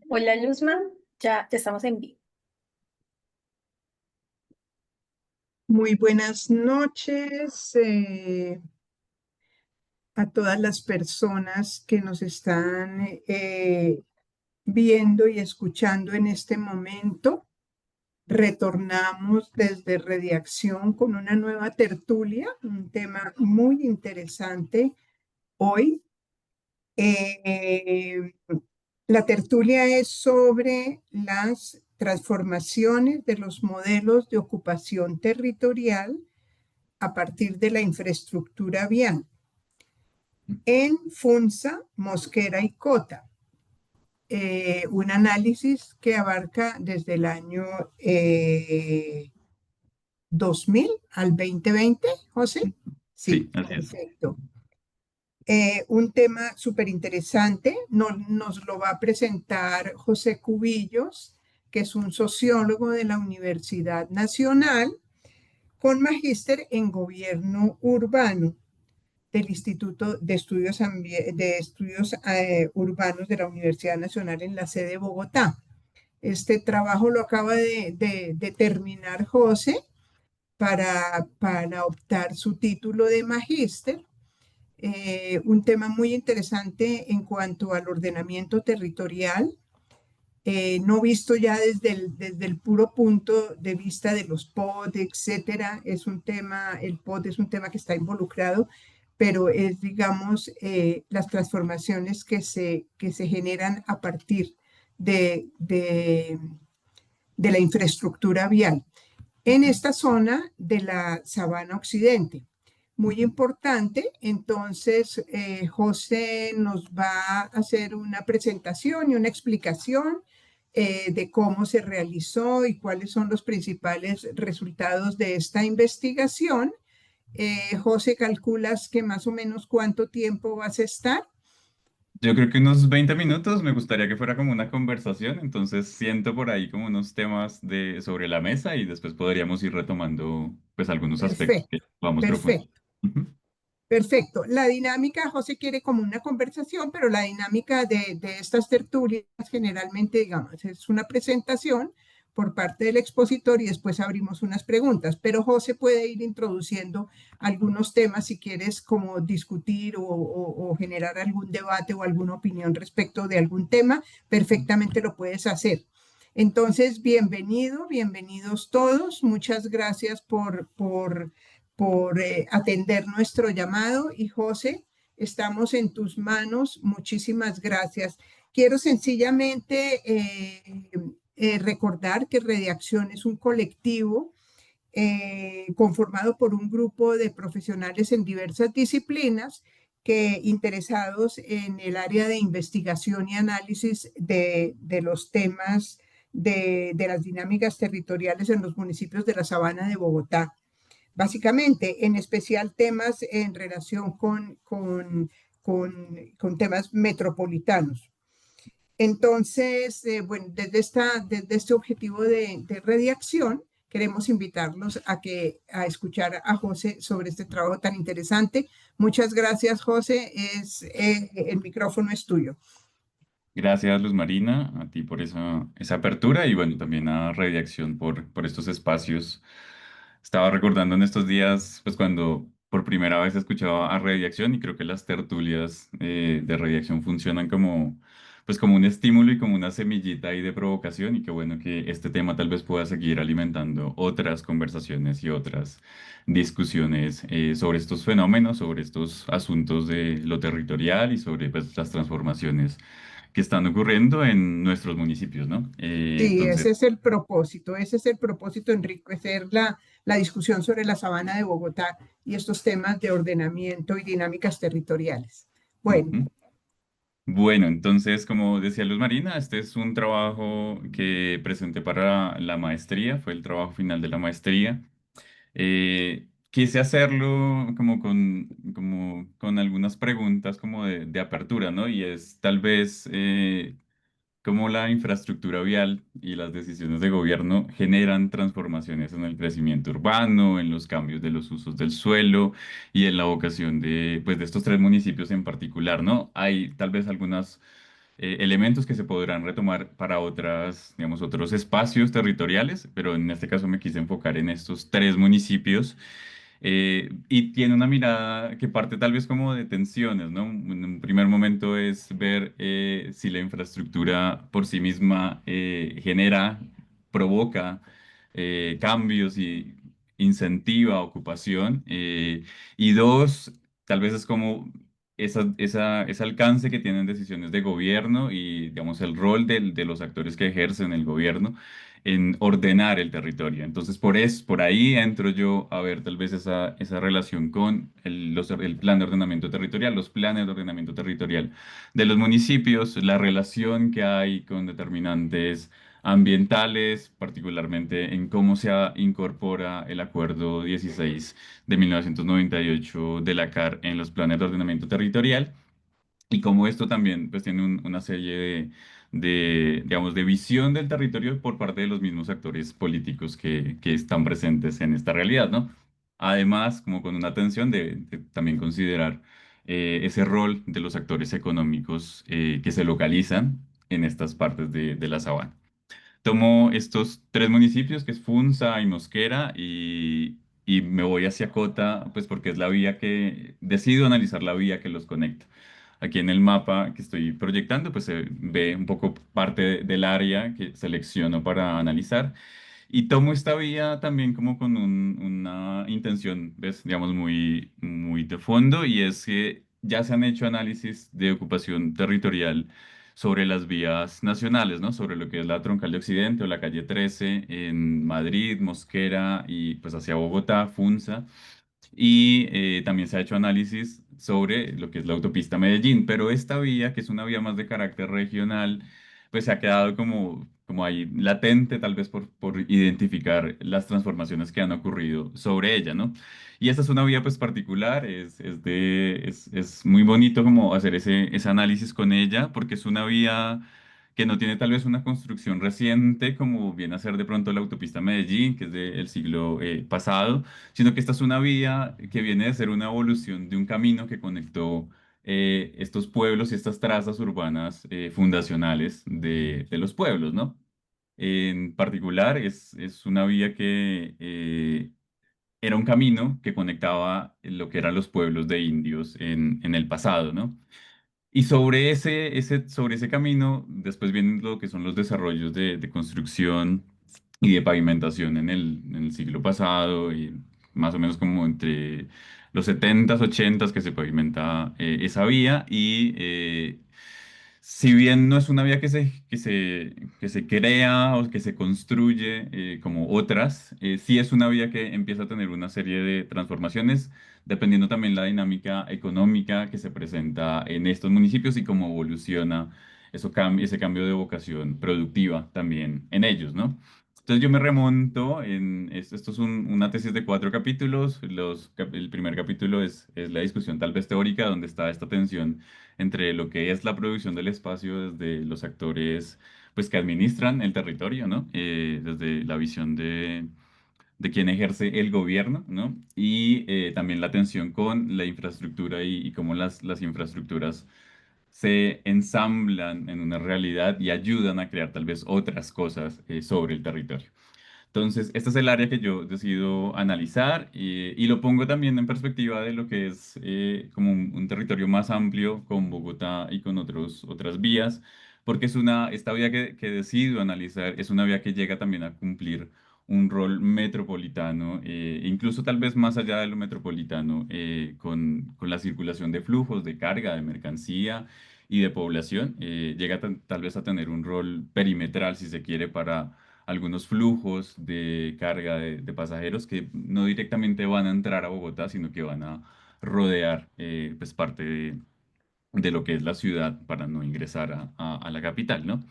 Hola Luzma, ya estamos en vivo. Muy buenas noches a todas las personas que nos están viendo y escuchando en este momento. Retornamos desde Rediacción con una nueva tertulia, un tema muy interesante hoy. Eh, la tertulia es sobre las transformaciones de los modelos de ocupación territorial a partir de la infraestructura vial en Funza, Mosquera y Cota. Un análisis que abarca desde el año 2000 al 2020, José. Sí, Sí, así es. perfecto. Un tema súper interesante, nos lo va a presentar José Cubillos, que es un sociólogo de la Universidad Nacional con magíster en gobierno urbano del Instituto de Estudios Urbanos de la Universidad Nacional en la sede de Bogotá. Este trabajo lo acaba de terminar José para optar su título de magíster. Un tema muy interesante en cuanto al ordenamiento territorial, no visto ya desde el puro punto de vista de los POD, etcétera. Es un tema, el POD es un tema que está involucrado, pero es, digamos, las transformaciones que se generan a partir de la infraestructura vial en esta zona de la Sabana Occidente. Muy importante, entonces José nos va a hacer una presentación y una explicación de cómo se realizó y cuáles son los principales resultados de esta investigación. José, ¿calculas que más o menos cuánto tiempo vas a estar? Yo creo que unos 20 minutos me gustaría que fuera como una conversación, entonces siento por ahí como unos temas sobre la mesa y después podríamos ir retomando pues algunos aspectos Perfecto, que vamos profundizando. perfecto. Perfecto. La dinámica, José quiere como una conversación, pero la dinámica de estas tertulias generalmente, digamos, es una presentación por parte del expositor y después abrimos unas preguntas, pero José puede ir introduciendo algunos temas si quieres como discutir o generar algún debate o alguna opinión respecto de algún tema, perfectamente lo puedes hacer. Entonces, bienvenido, bienvenidos todos. Muchas gracias por atender nuestro llamado y José, estamos en tus manos. Muchísimas gracias. Quiero sencillamente recordar que Rediacción es un colectivo conformado por un grupo de profesionales en diversas disciplinas que interesados en el área de investigación y análisis de los temas de las dinámicas territoriales en los municipios de la Sabana de Bogotá. Básicamente, en especial temas en relación con temas metropolitanos. Entonces, bueno, desde este objetivo de rediacción, queremos invitarlos a escuchar a José sobre este trabajo tan interesante. Muchas gracias, José. El micrófono es tuyo. Gracias, Luz Marina, a ti por esa apertura y bueno, también a Rediacción por estos espacios. Estaba recordando en estos días, pues cuando por primera vez escuchaba a Rediacción y creo que las tertulias de Rediacción funcionan pues como un estímulo y como una semillita ahí de provocación y qué bueno que este tema tal vez pueda seguir alimentando otras conversaciones y otras discusiones sobre estos fenómenos, sobre estos asuntos de lo territorial y sobre pues, las transformaciones que están ocurriendo en nuestros municipios, ¿no? Sí, Entonces, ese es el propósito, enriquecer la discusión sobre la sabana de Bogotá y estos temas de ordenamiento y dinámicas territoriales. Bueno, ujú. Bueno, entonces, como decía Luz Marina, este es un trabajo que presenté para la maestría, fue el trabajo final de la maestría. Quise hacerlo como con algunas preguntas como de apertura, ¿no? Y es tal vez cómo la infraestructura vial y las decisiones de gobierno generan transformaciones en el crecimiento urbano, en los cambios de los usos del suelo y en la vocación pues, de estos tres municipios en particular, ¿no? Hay tal vez algunas elementos que se podrán retomar para otras, digamos, otros espacios territoriales, pero en este caso me quise enfocar en estos tres municipios y tiene una mirada que parte tal vez como de tensiones, ¿no? En un primer momento es ver si la infraestructura por sí misma genera, provoca cambios y incentiva ocupación. Y dos, tal vez es como ese alcance que tienen decisiones de gobierno y, digamos, el rol de los actores que ejercen el gobierno en ordenar el territorio. Entonces, por ahí entro yo a ver tal vez esa relación con el plan de ordenamiento territorial, los planes de ordenamiento territorial de los municipios, la relación que hay con determinantes ambientales, particularmente en cómo incorpora el Acuerdo 16 de 1998 de la CAR en los planes de ordenamiento territorial. Y como esto también pues tiene una serie digamos, de visión del territorio por parte de los mismos actores políticos que están presentes en esta realidad, ¿no? Además, como con una atención de también considerar ese rol de los actores económicos que se localizan en estas partes de la sabana. Tomo estos tres municipios, que es Funza y Mosquera, y me voy hacia Cota, pues porque es la vía que decido analizar la vía que los conecta. Aquí en el mapa que estoy proyectando, pues se ve un poco parte del área que selecciono para analizar. Y tomo esta vía también como con una intención, ¿ves? Digamos, muy de fondo, y es que ya se han hecho análisis de ocupación territorial sobre las vías nacionales, ¿no? Sobre lo que es la Troncal de Occidente o la calle 13 en Madrid, Mosquera y pues hacia Bogotá, Funza. Y también se ha hecho análisis sobre lo que es la autopista Medellín, pero esta vía, que es una vía más de carácter regional, pues se ha quedado como ahí latente, tal vez por identificar las transformaciones que han ocurrido sobre ella, ¿no? Y esta es una vía pues particular, es muy bonito como hacer ese análisis con ella, porque es una vía que no tiene tal vez una construcción reciente como viene a ser de pronto la autopista Medellín, que es del siglo pasado, sino que esta es una vía que viene de ser una evolución de un camino que conectó estos pueblos y estas trazas urbanas fundacionales de los pueblos, ¿no? En particular, es una vía que era un camino que conectaba lo que eran los pueblos de indios en el pasado, ¿no? Y sobre ese camino, después vienen lo que son los desarrollos de construcción y de pavimentación en el siglo pasado, y más o menos como entre los 70s, 80s que se pavimenta esa vía. Y si bien no es una vía que se crea o que se construye como otras, sí es una vía que empieza a tener una serie de transformaciones dependiendo también la dinámica económica que se presenta en estos municipios y cómo evoluciona ese cambio de vocación productiva también en ellos, ¿no? Entonces yo me remonto esto es una tesis de 4 capítulos. El primer capítulo es la discusión tal vez teórica, donde está esta tensión entre lo que es la producción del espacio desde los actores pues que administran el territorio, ¿no? Desde la visión de quien ejerce el gobierno, ¿no? Y también la tensión con la infraestructura y cómo las infraestructuras se ensamblan en una realidad y ayudan a crear tal vez otras cosas sobre el territorio. Entonces, este es el área que yo decido analizar y lo pongo también en perspectiva de lo que es como un territorio más amplio con Bogotá y con otras vías, porque esta vía que decido analizar es una vía que llega también a cumplir un rol metropolitano, incluso tal vez más allá de lo metropolitano, con la circulación de flujos, de carga, de mercancía y de población. Llega tal vez a tener un rol perimetral, si se quiere, para algunos flujos de carga de pasajeros que no directamente van a entrar a Bogotá, sino que van a rodear pues parte de lo que es la ciudad para no ingresar a la capital, ¿no?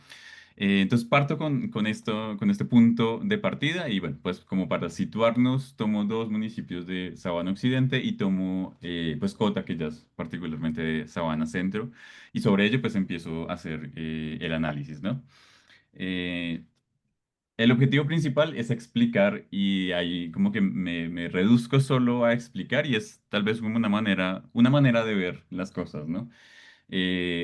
Entonces parto con este punto de partida y bueno, pues como para situarnos, tomo dos municipios de Sabana Occidente y tomo pues Cota, que ya es particularmente de Sabana Centro, y sobre ello pues empiezo a hacer el análisis, ¿no? Eh, el objetivo principal es explicar y ahí como que me reduzco solo a explicar y es tal vez como una manera de ver las cosas, ¿no?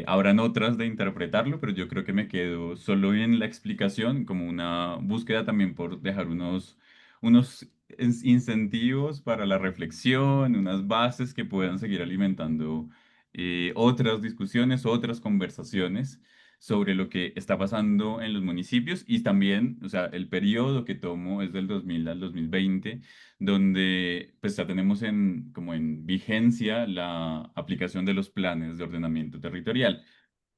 Habrán otras de interpretarlo, pero yo creo que me quedo solo en la explicación, como una búsqueda también por dejar unos incentivos para la reflexión, unas bases que puedan seguir alimentando otras discusiones, otras conversaciones sobre lo que está pasando en los municipios y también, o sea, el periodo que tomo es del 2000 al 2020, donde pues ya tenemos como en vigencia la aplicación de los planes de ordenamiento territorial.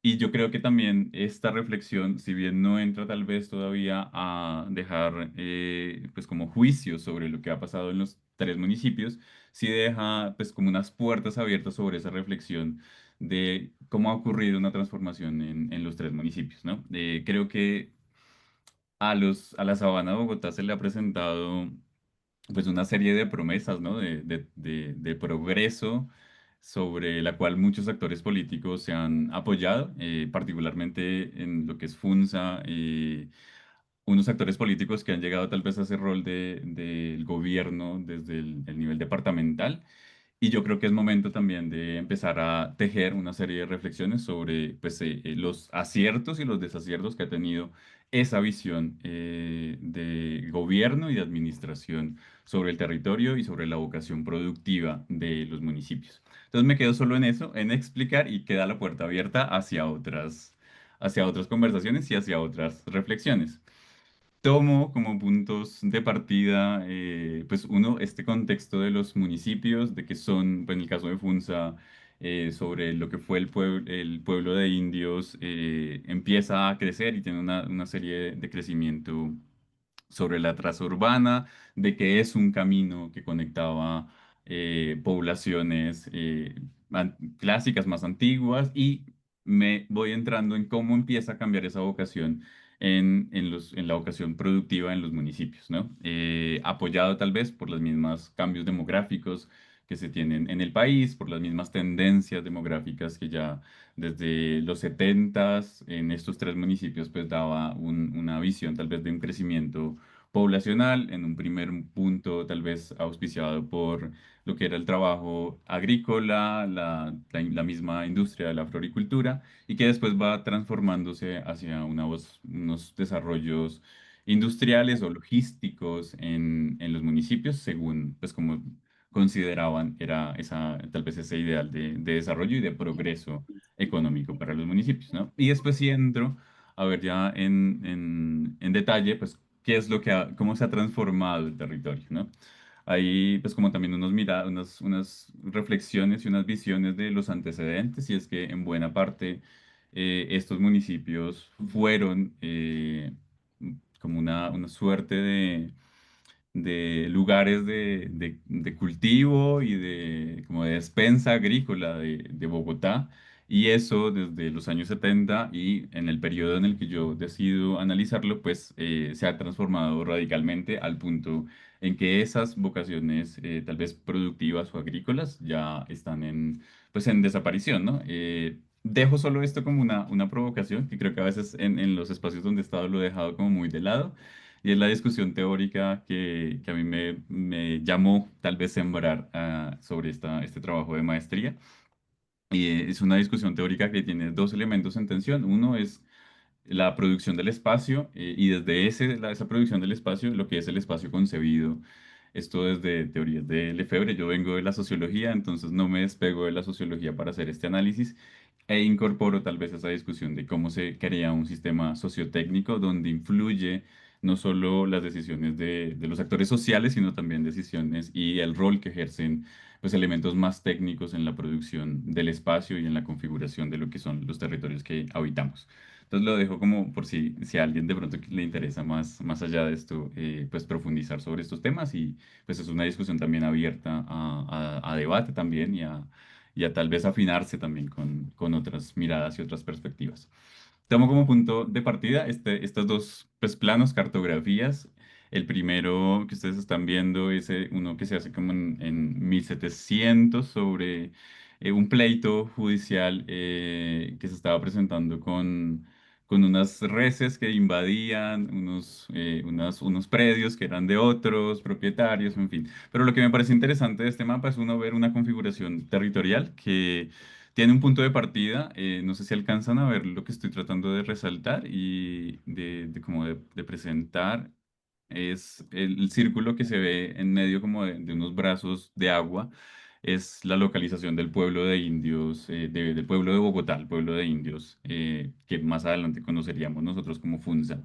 Y yo creo que también esta reflexión, si bien no entra tal vez todavía a dejar pues como juicios sobre lo que ha pasado en los tres municipios, sí deja pues como unas puertas abiertas sobre esa reflexión de cómo ha ocurrido una transformación en los tres municipios, ¿no? Creo que a la Sabana de Bogotá se le ha presentado pues una serie de promesas, ¿no? De progreso sobre la cual muchos actores políticos se han apoyado, particularmente en lo que es FUNSA, unos actores políticos que han llegado tal vez a ese rol del gobierno desde el nivel departamental y yo creo que es momento también de empezar a tejer una serie de reflexiones sobre pues, los aciertos y los desaciertos que ha tenido esa visión de gobierno y de administración sobre el territorio y sobre la vocación productiva de los municipios. Entonces me quedo solo en eso, en explicar y queda la puerta abierta hacia otras conversaciones y hacia otras reflexiones. Tomo como puntos de partida, pues uno, este contexto de los municipios, de que son, pues en el caso de Funza, sobre lo que fue el pueblo de indios, empieza a crecer y tiene una serie de crecimiento sobre la traza urbana, de que es un camino que conectaba poblaciones clásicas más antiguas y me voy entrando en cómo empieza a cambiar esa vocación en la vocación productiva en los municipios, ¿no? Apoyado tal vez por los mismos cambios demográficos que se tienen en el país, por las mismas tendencias demográficas que ya desde los 70 en estos tres municipios pues daba una visión tal vez de un crecimiento poblacional, en un primer punto tal vez auspiciado por lo que era el trabajo agrícola, la misma industria de la floricultura, y que después va transformándose hacia unos desarrollos industriales o logísticos en los municipios, según pues como consideraban era tal vez ese ideal de desarrollo y de progreso económico para los municipios, ¿no? Y después sí entro a ver ya en detalle, pues, qué es cómo se ha transformado el territorio, ¿no? Hay, pues, como también unas reflexiones y unas visiones de los antecedentes, y es que en buena parte estos municipios fueron como una suerte de lugares de cultivo y como de despensa agrícola de Bogotá. Y eso desde los años 70 y en el periodo en el que yo decido analizarlo, pues se ha transformado radicalmente al punto en que esas vocaciones tal vez productivas o agrícolas ya están pues en desaparición, ¿no? Dejo solo esto como una provocación, que creo que a veces en los espacios donde he estado lo he dejado como muy de lado, y es la discusión teórica que a mí me llamó tal vez sembrar sobre este trabajo de maestría. Y es una discusión teórica que tiene dos elementos en tensión. Uno es la producción del espacio y desde esa producción del espacio, lo que es el espacio concebido. Esto desde teorías de Lefebvre. Yo vengo de la sociología, entonces no me despego de la sociología para hacer este análisis e incorporo tal vez esa discusión de cómo se crea un sistema sociotécnico donde influye no solo las decisiones de los actores sociales, sino también decisiones y el rol que ejercen pues, elementos más técnicos en la producción del espacio y en la configuración de lo que son los territorios que habitamos. Entonces lo dejo como por si a alguien de pronto le interesa más allá de esto, pues profundizar sobre estos temas y pues es una discusión también abierta a debate también y a tal vez afinarse también con otras miradas y otras perspectivas. Tomo como punto de partida estos dos pues, planos, cartografías. El primero que ustedes están viendo es uno que se hace como en 1700 sobre un pleito judicial que se estaba presentando con unas reses que invadían unos predios que eran de otros propietarios, en fin. Pero lo que me parece interesante de este mapa es uno ver una configuración territorial que tiene un punto de partida, no sé si alcanzan a ver lo que estoy tratando de resaltar y de como de presentar, es el círculo que se ve en medio como de unos brazos de agua, es la localización del pueblo de indios, del pueblo de Bogotá, el pueblo de indios, que más adelante conoceríamos nosotros como Funza.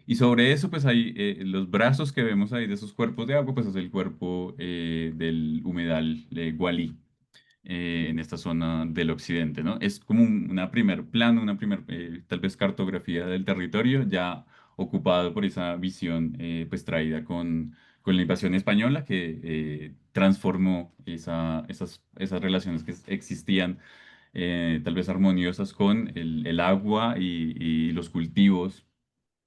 Y sobre eso, pues hay los brazos que vemos ahí de esos cuerpos de agua, pues es el cuerpo del humedal Gualí en esta zona del occidente, ¿no? Es como una primer plano, una primer tal vez cartografía del territorio ya ocupado por esa visión pues traída con la invasión española que transformó esas relaciones que existían tal vez armoniosas con el agua y los cultivos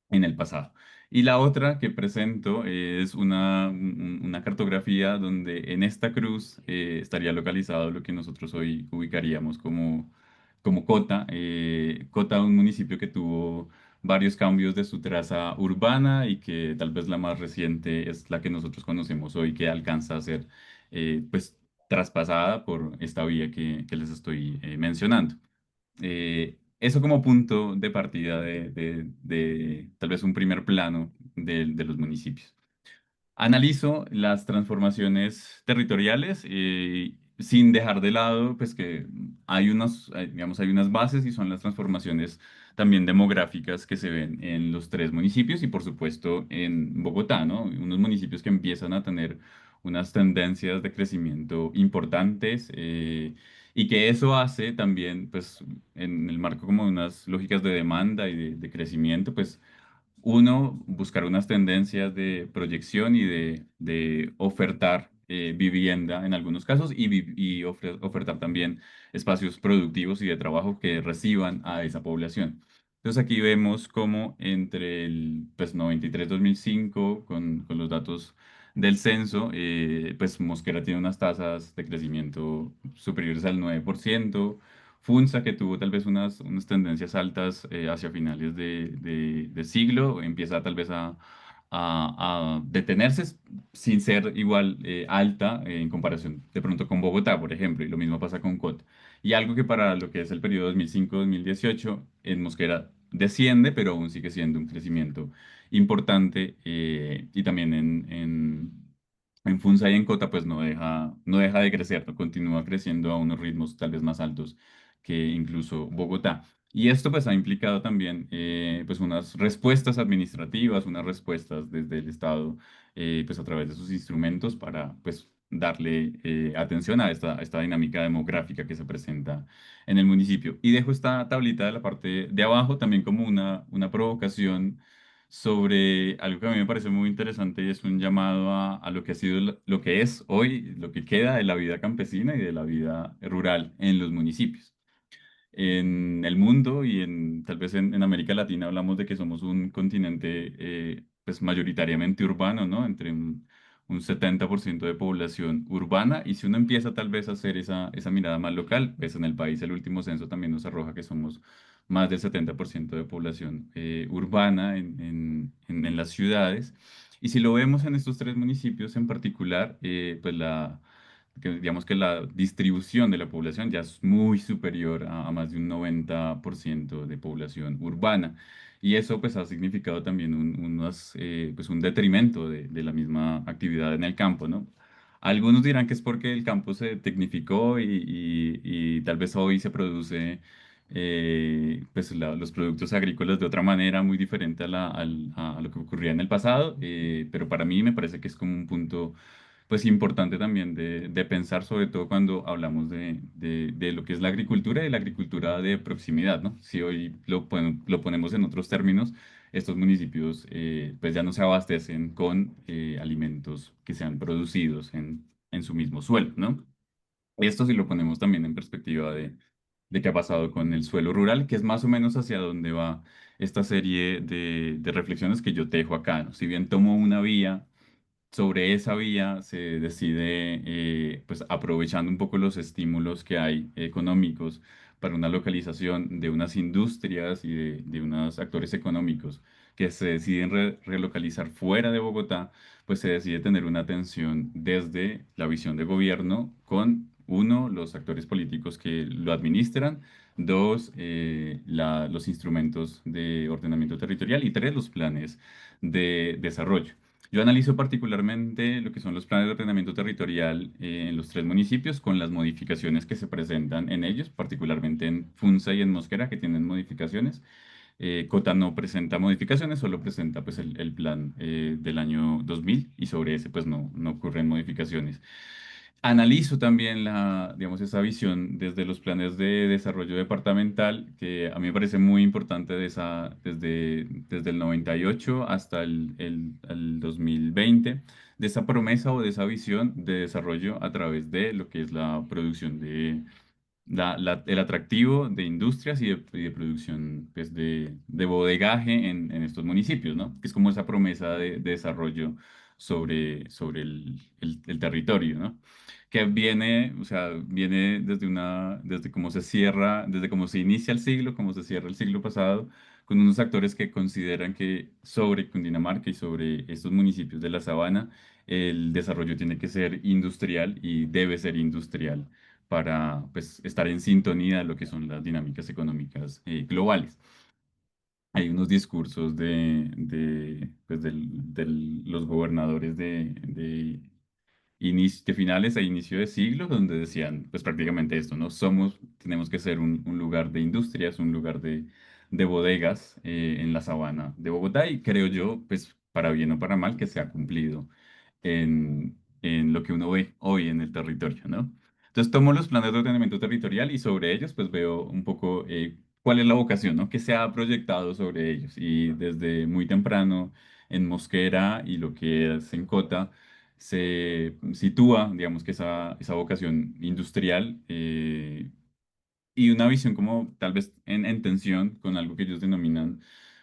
en el pasado. Y la otra que presento es una cartografía donde en esta cruz estaría localizado lo que nosotros hoy ubicaríamos como Cota. Cota, un municipio que tuvo varios cambios de su traza urbana y que tal vez la más reciente es la que nosotros conocemos hoy, que alcanza a ser pues traspasada por esta vía que les estoy mencionando. Eso como punto de partida de tal vez un primer plano de los municipios. Analizo las transformaciones territoriales sin dejar de lado pues que digamos, hay unas bases y son las transformaciones también demográficas que se ven en los tres municipios y por supuesto en Bogotá, ¿no? Unos municipios que empiezan a tener unas tendencias de crecimiento importantes y que eso hace también pues en el marco como de unas lógicas de demanda y de crecimiento pues uno, buscar unas tendencias de proyección y de ofertar vivienda en algunos casos y ofertar también espacios productivos y de trabajo que reciban a esa población. Entonces aquí vemos cómo entre el pues, 93-2005, con los datos del censo, pues Mosquera tiene unas tasas de crecimiento superiores al 9%. Funza, que tuvo tal vez unas tendencias altas hacia finales de siglo, empieza tal vez a detenerse sin ser igual alta en comparación de pronto con Bogotá, por ejemplo, y lo mismo pasa con Cota. Y algo que para lo que es el periodo 2005-2018 en Mosquera desciende, pero aún sigue siendo un crecimiento importante y también en Funza y en Cota pues no deja de crecer, ¿no? Continúa creciendo a unos ritmos tal vez más altos que incluso Bogotá. Y esto pues ha implicado también pues unas respuestas administrativas, unas respuestas desde el Estado pues a través de sus instrumentos para pues darle atención a esta dinámica demográfica que se presenta en el municipio. Y dejo esta tablita de la parte de abajo también como una provocación sobre algo que a mí me parece muy interesante y es un llamado a lo que ha sido, lo que es hoy, lo que queda de la vida campesina y de la vida rural en los municipios. En el mundo y tal vez en América Latina hablamos de que somos un continente pues mayoritariamente urbano, ¿no? Entre un 70% de población urbana y si uno empieza tal vez a hacer esa mirada más local, pues en el país el último censo también nos arroja que somos más del 70% de población urbana en las ciudades. Y si lo vemos en estos tres municipios en particular, pues digamos que la distribución de la población ya es muy superior a más de un 90% de población urbana. Y eso pues ha significado también pues un detrimento de la misma actividad en el campo, ¿no? Algunos dirán que es porque el campo se tecnificó y tal vez hoy se produce pues los productos agrícolas de otra manera muy diferente a lo que ocurría en el pasado, pero para mí me parece que es como un punto pues importante también de pensar, sobre todo cuando hablamos de lo que es la agricultura y la agricultura de proximidad, ¿no? Si hoy lo ponemos en otros términos, estos municipios pues ya no se abastecen con alimentos que sean producidos en su mismo suelo, ¿no? Esto si lo ponemos también en perspectiva de qué ha pasado con el suelo rural, que es más o menos hacia dónde va esta serie de reflexiones que yo te dejo acá, ¿no? Si bien tomo una vía sobre esa vía se decide, pues aprovechando un poco los estímulos que hay económicos para una localización de unas industrias y de unos actores económicos que se deciden relocalizar fuera de Bogotá, pues se decide tener una atención desde la visión de gobierno con Uno, los actores políticos que lo administran. Dos, los instrumentos de ordenamiento territorial. Y tres, los planes de desarrollo. Yo analizo particularmente lo que son los planes de ordenamiento territorial en los tres municipios con las modificaciones que se presentan en ellos, particularmente en Funza y en Mosquera, que tienen modificaciones. Cota no presenta modificaciones, solo presenta pues el plan del año 2000 y sobre ese pues no ocurren modificaciones. Analizo también digamos, esa visión desde los planes de desarrollo departamental, que a mí me parece muy importante desde el 98 hasta el 2020, de esa promesa o de esa visión de desarrollo a través de lo que es la producción el atractivo de industrias y de producción pues, de bodegaje en estos municipios, ¿no? Que es como esa promesa de desarrollo sobre el territorio, ¿no? Que viene, o sea, viene desde cómo se cierra, desde cómo se inicia el siglo, cómo se cierra el siglo pasado, con unos actores que consideran que sobre Cundinamarca y sobre estos municipios de la sabana, el desarrollo tiene que ser industrial y debe ser industrial para pues, estar en sintonía de lo que son las dinámicas económicas globales. Hay unos discursos de los gobernadores de finales a inicio de siglo, donde decían pues prácticamente esto, ¿no? Tenemos que ser un lugar de industrias, un lugar de bodegas en la sabana de Bogotá y creo yo, pues para bien o para mal, que se ha cumplido en lo que uno ve hoy en el territorio, ¿no? Entonces tomo los planes de ordenamiento territorial y sobre ellos pues veo un poco cuál es la vocación, ¿no? Que se ha proyectado sobre ellos y desde muy temprano en Mosquera y lo que es en Cota se sitúa, digamos que esa vocación industrial y una visión como tal vez en tensión con algo que ellos denominan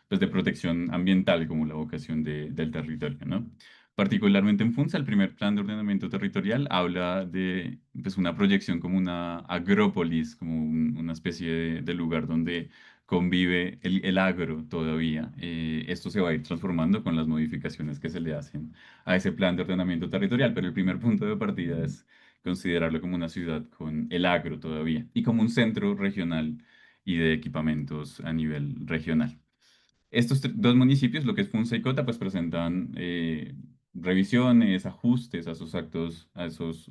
pues de protección ambiental como la vocación del territorio, ¿no? Particularmente en Funza, el primer plan de ordenamiento territorial habla de pues, una proyección como una agrópolis, como una especie de lugar donde convive el agro todavía. Esto se va a ir transformando con las modificaciones que se le hacen a ese plan de ordenamiento territorial, pero el primer punto de partida es considerarlo como una ciudad con el agro todavía y como un centro regional y de equipamientos a nivel regional. Estos dos municipios, lo que es Funza y Cota, pues presentan revisiones, ajustes a esos actos, a esos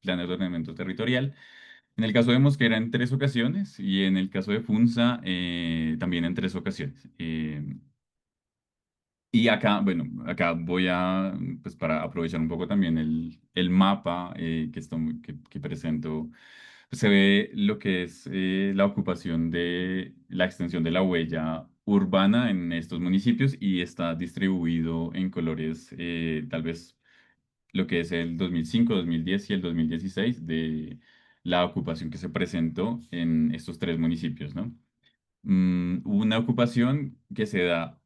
planes de ordenamiento territorial. En el caso de Mosquera en tres ocasiones y en el caso de Funza también en tres ocasiones. Y acá, bueno, acá voy a, pues para aprovechar un poco también el mapa que presento, pues se ve lo que es la ocupación de la extensión de la huella urbana en estos municipios y está distribuido en colores, tal vez lo que es el 2005, 2010 y el 2016 de la ocupación que se presentó en estos tres municipios, ¿no? Una ocupación que se da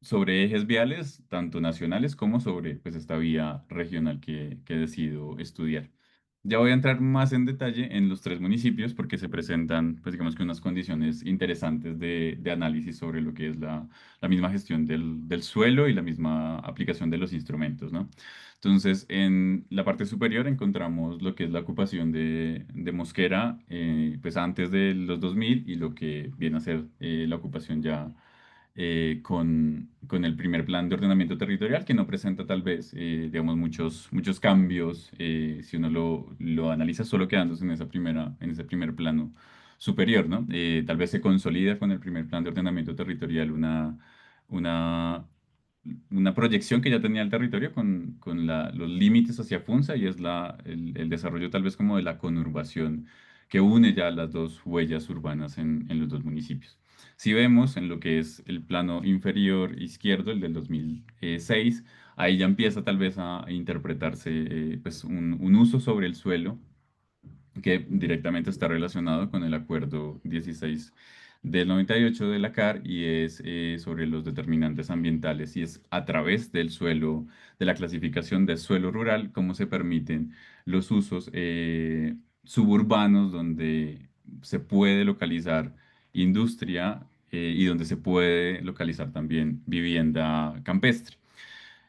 sobre ejes viales, tanto nacionales como sobre pues, esta vía regional que decido estudiar. Ya voy a entrar más en detalle en los tres municipios porque se presentan, pues digamos que unas condiciones interesantes de análisis sobre lo que es la misma gestión del suelo y la misma aplicación de los instrumentos, ¿no? Entonces, en la parte superior encontramos lo que es la ocupación de Mosquera, pues antes de los 2000 y lo que viene a ser la ocupación ya con el primer plan de ordenamiento territorial, que no presenta tal vez, digamos, muchos cambios si uno lo analiza solo quedándose en ese primer plano superior, ¿no? Tal vez se consolida con el primer plan de ordenamiento territorial una, una proyección que ya tenía el territorio con los límites hacia Funza y es el desarrollo tal vez como de la conurbación que une ya las dos huellas urbanas en los dos municipios. Si vemos en lo que es el plano inferior izquierdo, el del 2006, ahí ya empieza tal vez a interpretarse pues un uso sobre el suelo que directamente está relacionado con el acuerdo 16 del 98 de la CAR y es sobre los determinantes ambientales y es a través del suelo, de la clasificación del suelo rural, cómo se permiten los usos suburbanos donde se puede localizar industria y donde se puede localizar también vivienda campestre.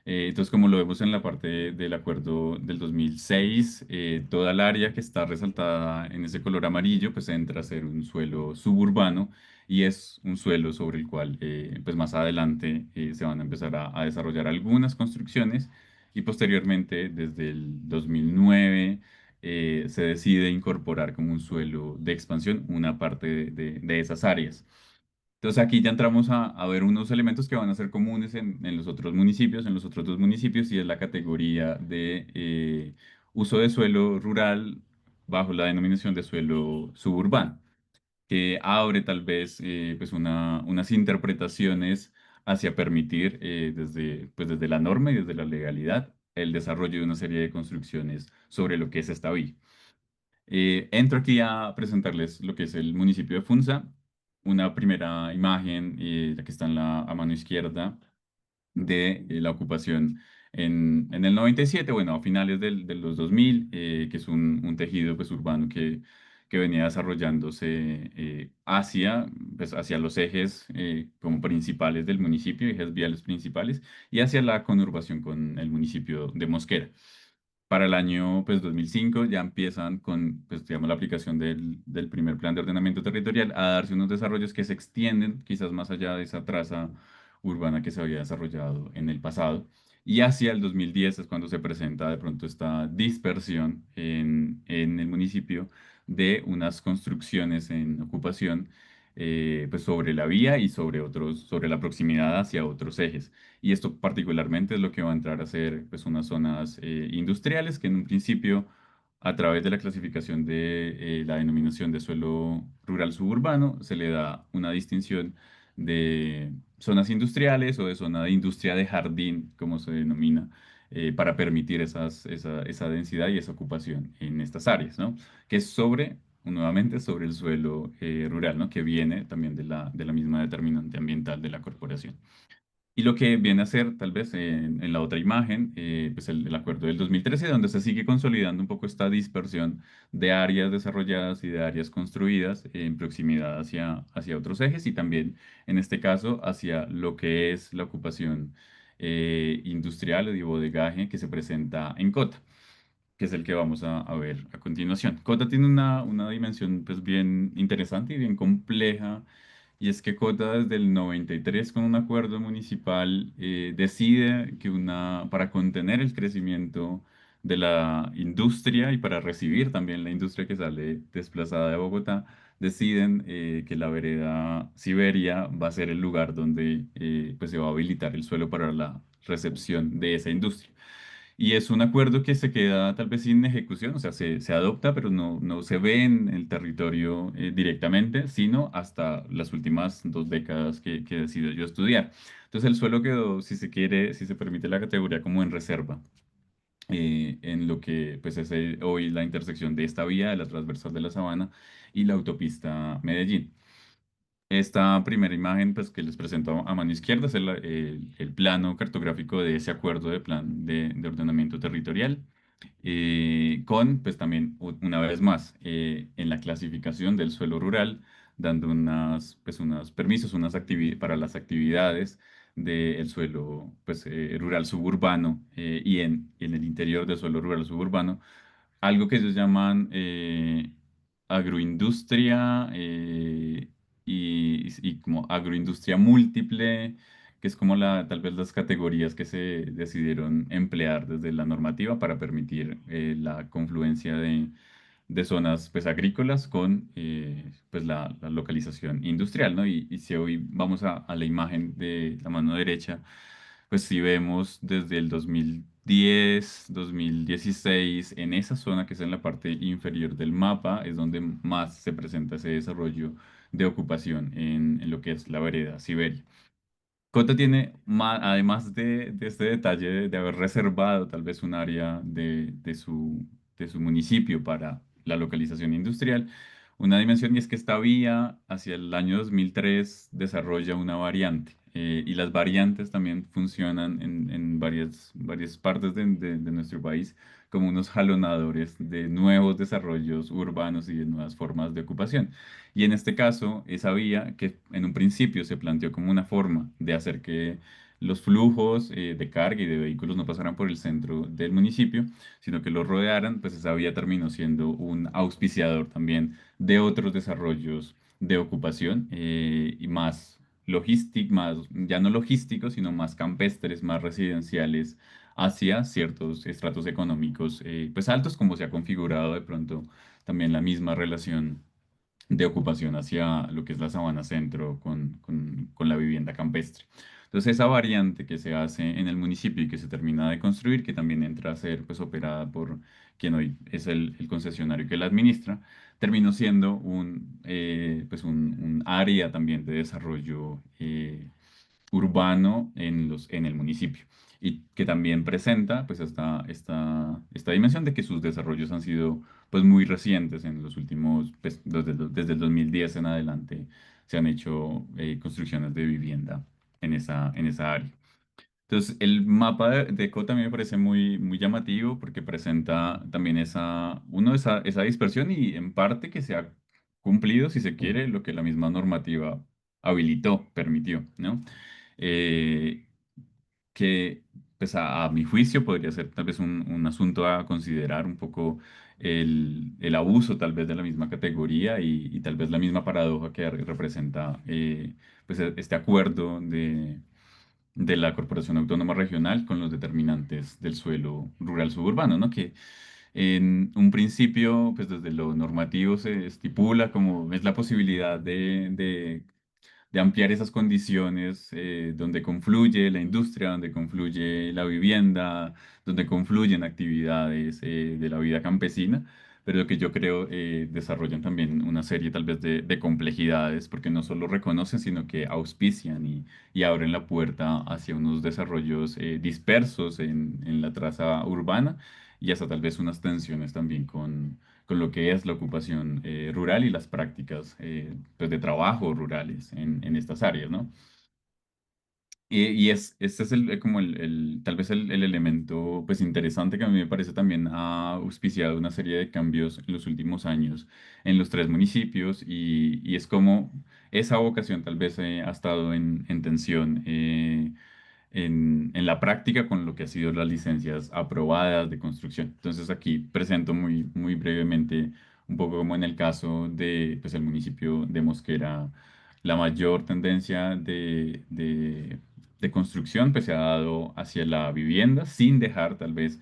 Entonces, como lo vemos en la parte del acuerdo del 2006, toda el área que está resaltada en ese color amarillo, pues entra a ser un suelo suburbano y es un suelo sobre el cual, pues más adelante, se van a empezar a desarrollar algunas construcciones y posteriormente, desde el 2009, se decide incorporar como un suelo de expansión una parte de esas áreas. Entonces aquí ya entramos a ver unos elementos que van a ser comunes en los otros municipios, en los otros dos municipios, y es la categoría de uso de suelo rural bajo la denominación de suelo suburbano, que abre tal vez pues unas interpretaciones hacia permitir desde la norma y desde la legalidad el desarrollo de una serie de construcciones sobre lo que es esta vía. Entro aquí a presentarles lo que es el municipio de Funza. Una primera imagen, la que está a mano izquierda, de la ocupación en el 97, bueno, a finales de los 2000, que es un tejido pues, urbano que venía desarrollándose hacia los ejes como principales del municipio, ejes viales principales, y hacia la conurbación con el municipio de Mosquera. Para el año pues, 2005 ya empiezan con pues, digamos, la aplicación del primer plan de ordenamiento territorial a darse unos desarrollos que se extienden quizás más allá de esa traza urbana que se había desarrollado en el pasado. Y hacia el 2010 es cuando se presenta de pronto esta dispersión en el municipio de unas construcciones en ocupación pues sobre la vía y sobre la proximidad hacia otros ejes. Y esto particularmente es lo que va a entrar a ser pues, unas zonas industriales que en un principio, a través de la clasificación de la denominación de suelo rural suburbano, se le da una distinción de zonas industriales o de zona de industria de jardín, como se denomina, para permitir esa densidad y esa ocupación en estas áreas, ¿no? Que es nuevamente, sobre el suelo rural, ¿no? Que viene también de la misma determinante ambiental de la corporación. Y lo que viene a ser, tal vez en la otra imagen, pues el acuerdo del 2013, donde se sigue consolidando un poco esta dispersión de áreas desarrolladas y de áreas construidas en proximidad hacia otros ejes y también, en este caso, hacia lo que es la ocupación industrial o de bodegaje que se presenta en Cota, que es el que vamos a ver a continuación. Cota tiene una dimensión pues bien interesante y bien compleja, y es que Cota desde el 93 con un acuerdo municipal decide que para contener el crecimiento de la industria y para recibir también la industria que sale desplazada de Bogotá, deciden que la vereda Siberia va a ser el lugar donde pues se va a habilitar el suelo para la recepción de esa industria. Y es un acuerdo que se queda tal vez sin ejecución, o sea, se adopta, pero no se ve en el territorio directamente, sino hasta las últimas 2 décadas que decido yo estudiar. Entonces el suelo quedó, si se quiere, si se permite la categoría, como en reserva, en lo que pues es hoy la intersección de esta vía, de la transversal de la Sabana y la autopista Medellín. Esta primera imagen pues, que les presento a mano izquierda es el plano cartográfico de ese acuerdo de plan de ordenamiento territorial, con pues también una vez más en la clasificación del suelo rural, dando unos permisos para las actividades del suelo pues, rural suburbano y en el interior del suelo rural suburbano algo que ellos llaman agroindustria y como agroindustria múltiple, que es como tal vez las categorías que se decidieron emplear desde la normativa para permitir la confluencia de zonas pues, agrícolas con pues, la localización industrial, ¿no? Y si hoy vamos a la imagen de la mano derecha, pues si vemos desde el 2010, 2016, en esa zona que es en la parte inferior del mapa, es donde más se presenta ese desarrollo de ocupación en lo que es la vereda Siberia. Cota tiene, además de este detalle de haber reservado tal vez un área de su municipio para la localización industrial, una dimensión, y es que esta vía hacia el año 2003 desarrolla una variante. Y las variantes también funcionan en varias partes de nuestro país como unos jalonadores de nuevos desarrollos urbanos y de nuevas formas de ocupación. Y en este caso, esa vía que en un principio se planteó como una forma de hacer que los flujos de carga y de vehículos no pasaran por el centro del municipio, sino que lo rodearan, pues esa vía terminó siendo un auspiciador también de otros desarrollos de ocupación y más logísticos, más, ya no logísticos, sino más campestres, más residenciales hacia ciertos estratos económicos pues altos, como se ha configurado de pronto también la misma relación de ocupación hacia lo que es la Sabana Centro con la vivienda campestre. Entonces, esa variante que se hace en el municipio y que se termina de construir, que también entra a ser pues, operada por quien hoy es el concesionario que la administra, terminó siendo pues un área también de desarrollo urbano en el municipio y que también presenta pues esta dimensión de que sus desarrollos han sido pues muy recientes en los últimos, pues desde el 2010 en adelante se han hecho construcciones de vivienda en esa área. Entonces, el mapa de ECO también me parece muy llamativo porque presenta también esa dispersión y en parte que se ha cumplido, si se quiere, lo que la misma normativa habilitó, permitió, ¿no? Eh, que, pues a mi juicio, podría ser tal vez un asunto a considerar un poco el abuso tal vez de la misma categoría y tal vez la misma paradoja que representa pues este acuerdo de la Corporación Autónoma Regional con los determinantes del suelo rural suburbano, ¿no? Que en un principio, pues desde lo normativo se estipula como es la posibilidad de ampliar esas condiciones donde confluye la industria, donde confluye la vivienda, donde confluyen actividades de la vida campesina, pero lo que yo creo desarrollan también una serie tal vez de complejidades, porque no solo reconocen, sino que auspician y abren la puerta hacia unos desarrollos dispersos en la traza urbana y hasta tal vez unas tensiones también con lo que es la ocupación rural y las prácticas pues de trabajo rurales en estas áreas, ¿no? Este es como tal vez el elemento pues interesante que a mí me parece también ha auspiciado una serie de cambios en los últimos años en los tres municipios y es como esa vocación tal vez ha estado en tensión en la práctica con lo que ha sido las licencias aprobadas de construcción. Entonces aquí presento muy brevemente un poco como en el caso de pues, el municipio de Mosquera, la mayor tendencia de construcción pues, se ha dado hacia la vivienda sin dejar tal vez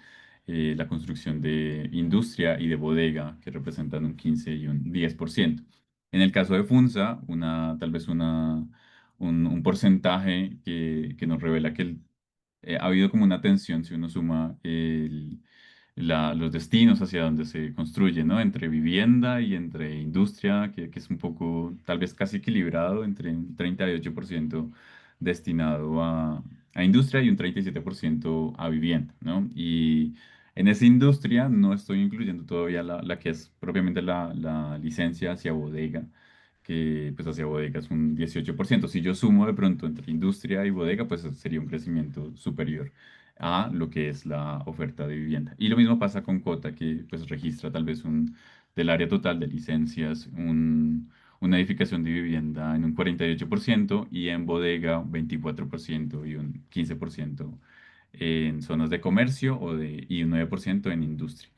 la construcción de industria y de bodega que representan un 15 y un 10%. En el caso de Funza, tal vez un porcentaje que nos revela que ha habido como una tensión si uno suma los destinos hacia donde se construye, ¿no? Entre vivienda y entre industria, que es un poco, tal vez casi equilibrado, entre un 38% destinado a industria y un 37% a vivienda, ¿no? Y en esa industria no estoy incluyendo todavía la que es propiamente la licencia hacia bodega que pues hacia bodega es un 18%. Si yo sumo de pronto entre industria y bodega, pues sería un crecimiento superior a lo que es la oferta de vivienda. Y lo mismo pasa con Cota, que pues registra tal vez del área total de licencias, una edificación de vivienda en un 48% y en bodega un 24% y un 15% en zonas de comercio y un 9% en industria.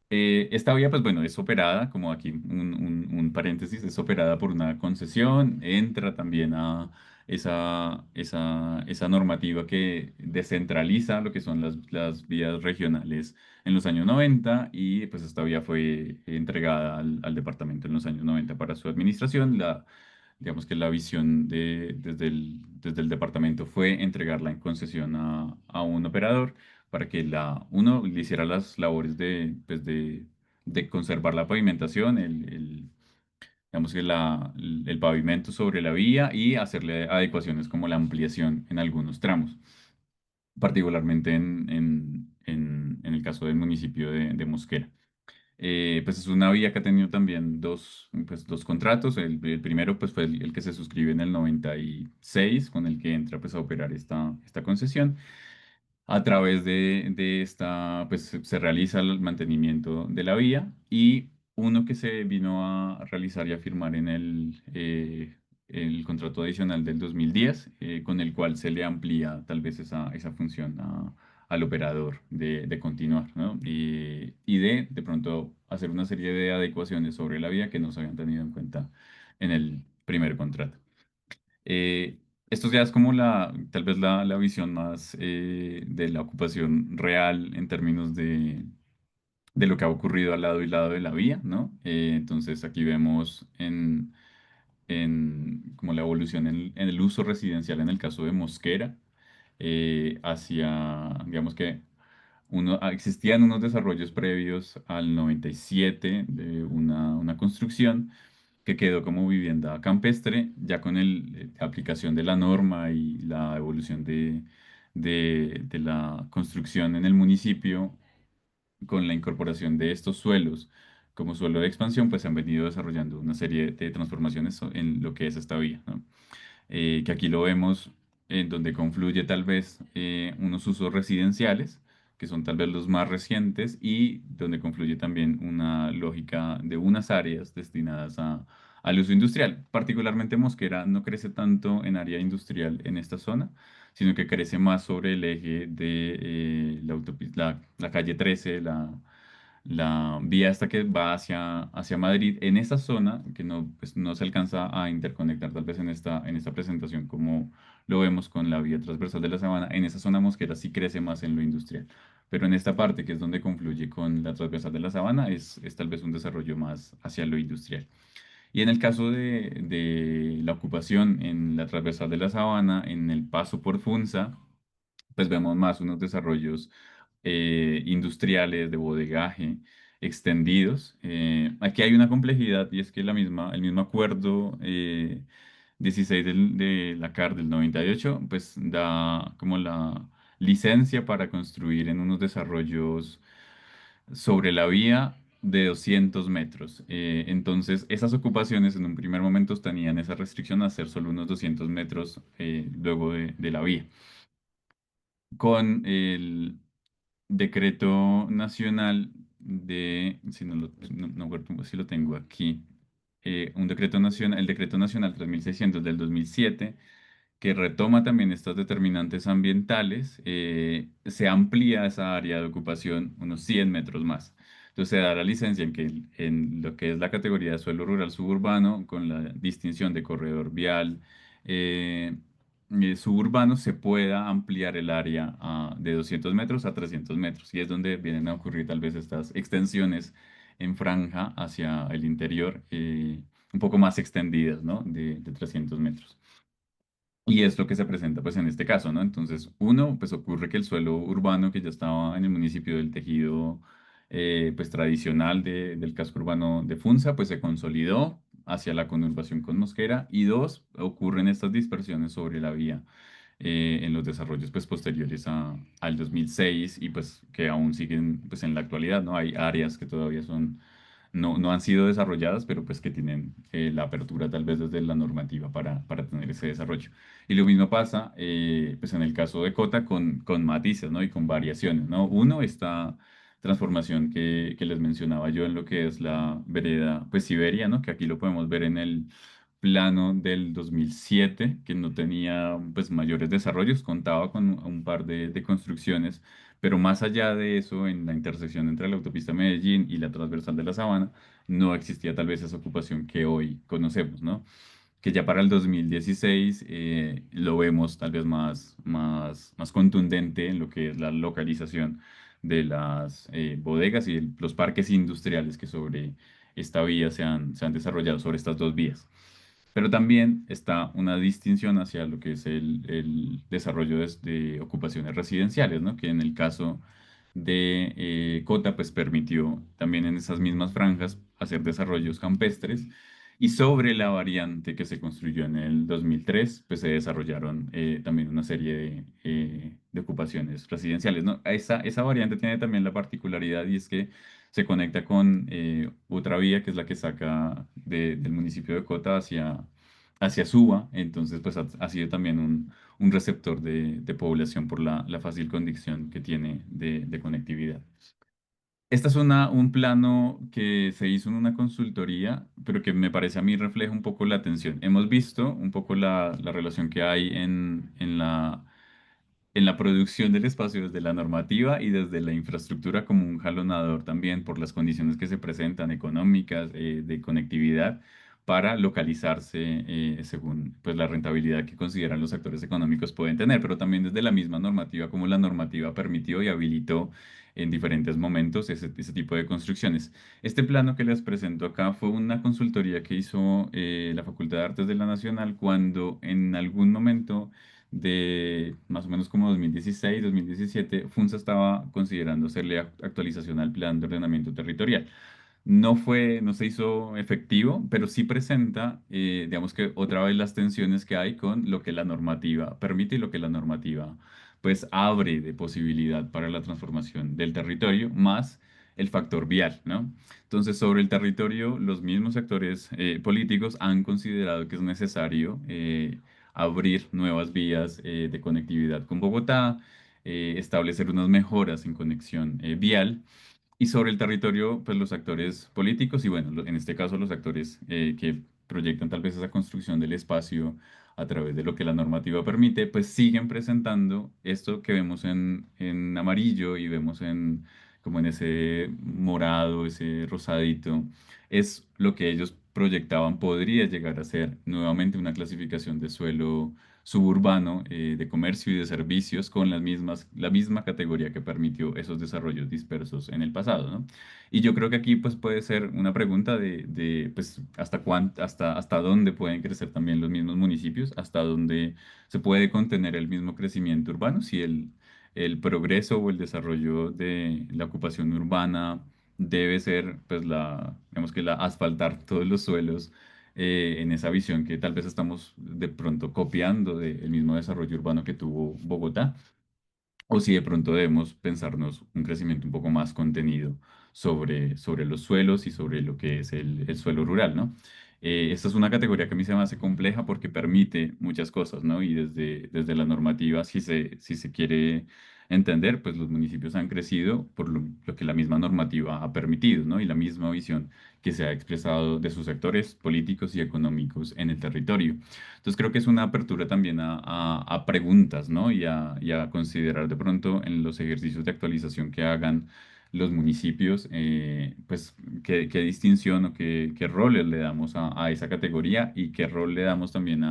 Esta vía, pues bueno, es operada, como aquí un paréntesis, es operada por una concesión, entra también a esa normativa que descentraliza lo que son las vías regionales en los años 90 y pues esta vía fue entregada al departamento en los años 90 para su administración. Digamos que la visión desde el departamento fue entregarla en concesión a un operador para que uno le hiciera las labores pues de conservar la pavimentación, digamos que el pavimento sobre la vía y hacerle adecuaciones como la ampliación en algunos tramos, particularmente en el caso del municipio de Mosquera. Pues es una vía que ha tenido también dos contratos. El primero pues fue el que se suscribe en el 96 con el que entra pues a operar esta concesión. A través de esta, pues se realiza el mantenimiento de la vía y uno que se vino a realizar y a firmar el contrato adicional del 2010, con el cual se le amplía tal vez esa función al operador de continuar, ¿no? Y de pronto hacer una serie de adecuaciones sobre la vía que no se habían tenido en cuenta en el primer contrato. Eh, Esto ya es como tal vez la visión más de la ocupación real en términos de lo que ha ocurrido al lado y lado de la vía, ¿no? Entonces aquí vemos como la evolución en el uso residencial en el caso de Mosquera, digamos que existían unos desarrollos previos al 97 de una construcción que quedó como vivienda campestre, ya con la aplicación de la norma y la evolución de la construcción en el municipio, con la incorporación de estos suelos como suelo de expansión, pues se han venido desarrollando una serie de transformaciones en lo que es esta vía, ¿no? Que aquí lo vemos en donde confluye tal vez unos usos residenciales, que son tal vez los más recientes, y donde confluye también una lógica de unas áreas destinadas al uso industrial. Particularmente Mosquera no crece tanto en área industrial en esta zona, sino que crece más sobre el eje de la calle 13, la vía hasta que va hacia Madrid, en esa zona que no, pues, no se alcanza a interconectar tal vez en esta presentación como lo vemos con la vía transversal de la Sabana, en esa zona Mosquera sí crece más en lo industrial, pero en esta parte que es donde confluye con la transversal de la Sabana es tal vez un desarrollo más hacia lo industrial. Y en el caso de la ocupación en la transversal de la Sabana, en el paso por Funza, pues vemos más unos desarrollos industriales de bodegaje extendidos. Aquí hay una complejidad y es que el mismo acuerdo 16 de la CAR del 98 pues da como la licencia para construir en unos desarrollos sobre la vía de 200 metros. Entonces, esas ocupaciones en un primer momento tenían esa restricción a hacer solo unos 200 metros luego de la vía. Con el decreto nacional si no, no recuerdo si lo tengo aquí, un decreto nacional, el decreto nacional 3600 del 2007 que retoma también estas determinantes ambientales, se amplía esa área de ocupación unos 100 metros más. Entonces se da la licencia en lo que es la categoría de suelo rural suburbano, con la distinción de corredor vial suburbano, se pueda ampliar el área de 200 metros a 300 metros. Y es donde vienen a ocurrir tal vez estas extensiones en franja hacia el interior, un poco más extendidas, ¿no? De 300 metros. Y es lo que se presenta pues en este caso, ¿no? Entonces, uno, pues ocurre que el suelo urbano que ya estaba en el municipio del tejido pues tradicional del casco urbano de Funza, pues se consolidó hacia la conurbación con Mosquera. Y dos, ocurren estas dispersiones sobre la vía en los desarrollos pues posteriores al 2006 y pues que aún siguen pues en la actualidad, ¿no? Hay áreas que todavía no han sido desarrolladas, pero pues que tienen la apertura tal vez desde la normativa para tener ese desarrollo. Y lo mismo pasa pues en el caso de Cota con matices, ¿no? Y con variaciones, ¿no? Uno, esta transformación que les mencionaba yo en lo que es la vereda pues Siberia, ¿no? Que aquí lo podemos ver en el plano del 2007 que no tenía pues mayores desarrollos, contaba con un par de construcciones, pero más allá de eso, en la intersección entre la autopista Medellín y la transversal de la Sabana, no existía tal vez esa ocupación que hoy conocemos, ¿no? Que ya para el 2016 lo vemos tal vez más contundente en lo que es la localización de las bodegas y los parques industriales que sobre esta vía se han desarrollado, sobre estas dos vías. Pero también está una distinción hacia lo que es el desarrollo de ocupaciones residenciales, ¿no? Que en el caso de Cota, pues permitió también en esas mismas franjas hacer desarrollos campestres. Y sobre la variante que se construyó en el 2003, pues se desarrollaron también una serie de ocupaciones residenciales, ¿no? Esa variante tiene también la particularidad y es que se conecta con otra vía que es la que saca del municipio de Cota hacia Suba. Entonces pues ha sido también un receptor de población por la fácil condición que tiene de conectividad. Esta es un plano que se hizo en una consultoría, pero que me parece a mí refleja un poco la tensión. Hemos visto un poco la relación que hay en la producción del espacio desde la normativa y desde la infraestructura como un jalonador también por las condiciones que se presentan económicas, de conectividad, para localizarse según pues, la rentabilidad que consideran los actores económicos pueden tener, pero también desde la misma normativa, como la normativa permitió y habilitó en diferentes momentos ese tipo de construcciones. Este plano que les presento acá fue una consultoría que hizo la Facultad de Artes de la Nacional cuando en algún momento de más o menos como 2016, 2017, FUNSA estaba considerando hacerle actualización al plan de ordenamiento territorial. No se hizo efectivo, pero sí presenta, digamos que otra vez las tensiones que hay con lo que la normativa permite y lo que la normativa pues abre de posibilidad para la transformación del territorio, más el factor vial, ¿no? Entonces, sobre el territorio, los mismos actores políticos han considerado que es necesario abrir nuevas vías de conectividad con Bogotá, establecer unas mejoras en conexión vial y sobre el territorio, pues los actores políticos y bueno, en este caso los actores que proyectan tal vez esa construcción del espacio a través de lo que la normativa permite, pues siguen presentando esto que vemos en amarillo y vemos en como en ese morado, ese rosadito, es lo que ellos proyectaban podría llegar a ser nuevamente una clasificación de suelo suburbano de comercio y de servicios con la misma categoría que permitió esos desarrollos dispersos en el pasado, ¿no? Y yo creo que aquí pues puede ser una pregunta pues hasta dónde pueden crecer también los mismos municipios, hasta dónde se puede contener el mismo crecimiento urbano, si el progreso o el desarrollo de la ocupación urbana debe ser pues digamos que la asfaltar todos los suelos en esa visión que tal vez estamos de pronto copiando del mismo desarrollo urbano que tuvo Bogotá, o si de pronto debemos pensarnos un crecimiento un poco más contenido sobre los suelos y sobre lo que es el suelo rural, ¿no? Esta es una categoría que a mí se me hace compleja porque permite muchas cosas, ¿no? Y desde la normativa, si se quiere entender, pues los municipios han crecido por lo que la misma normativa ha permitido, ¿no? Y la misma visión que se ha expresado de sus sectores políticos y económicos en el territorio. Entonces creo que es una apertura también a preguntas, ¿no? Y a considerar de pronto en los ejercicios de actualización que hagan los municipios, pues qué distinción o qué roles le damos a esa categoría y qué rol le damos también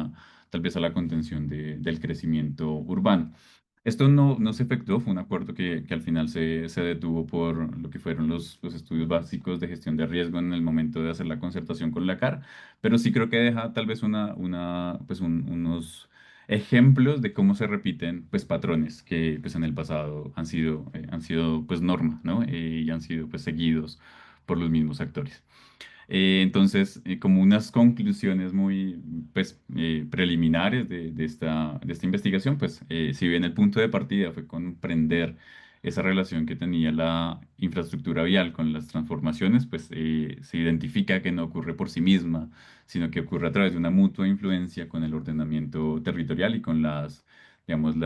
tal vez a la contención del crecimiento urbano. Esto no se efectuó, fue un acuerdo que al final se detuvo por lo que fueron los estudios básicos de gestión de riesgo en el momento de hacer la concertación con la CAR, pero sí creo que deja tal vez unos ejemplos de cómo se repiten pues patrones que pues en el pasado han sido pues norma, ¿no? Y han sido pues seguidos por los mismos actores. Entonces, como unas conclusiones muy pues, preliminares de esta investigación, pues si bien el punto de partida fue comprender esa relación que tenía la infraestructura vial con las transformaciones, pues se identifica que no ocurre por sí misma, sino que ocurre a través de una mutua influencia con el ordenamiento territorial y con digamos,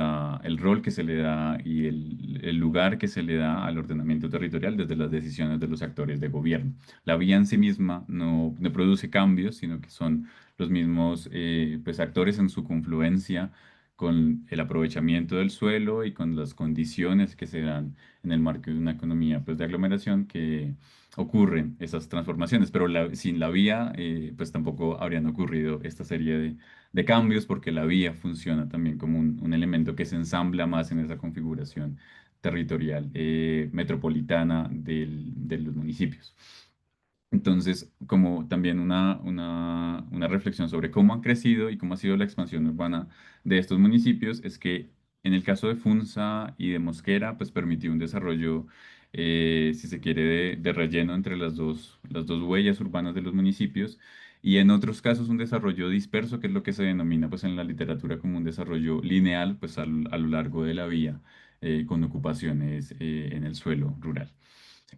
el rol que se le da y el lugar que se le da al ordenamiento territorial desde las decisiones de los actores de gobierno. La vía en sí misma no produce cambios, sino que son los mismos pues, actores en su confluencia con el aprovechamiento del suelo y con las condiciones que se dan en el marco de una economía pues, de aglomeración que ocurren esas transformaciones. Pero sin la vía, pues tampoco habrían ocurrido esta serie de cambios porque la vía funciona también como un elemento que se ensambla más en esa configuración territorial metropolitana de los municipios. Entonces, como también una reflexión sobre cómo han crecido y cómo ha sido la expansión urbana de estos municipios, es que en el caso de Funza y de Mosquera, pues permitió un desarrollo, si se quiere, de relleno entre las dos huellas urbanas de los municipios, y en otros casos un desarrollo disperso, que es lo que se denomina pues en la literatura como un desarrollo lineal, pues a lo largo de la vía, con ocupaciones en el suelo rural.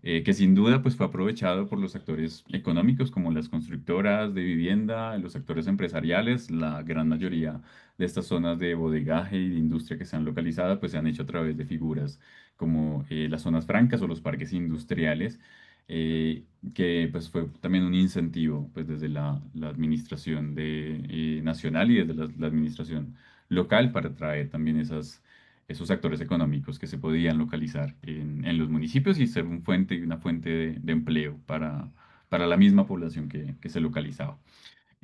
que sin duda pues fue aprovechado por los actores económicos como las constructoras de vivienda, los actores empresariales. La gran mayoría de estas zonas de bodegaje y de industria que se han localizado pues se han hecho a través de figuras como las zonas francas o los parques industriales, que pues fue también un incentivo pues desde la administración nacional y desde la administración local para atraer también esos actores económicos que se podían localizar en los municipios y ser una fuente de empleo para la misma población que se localizaba.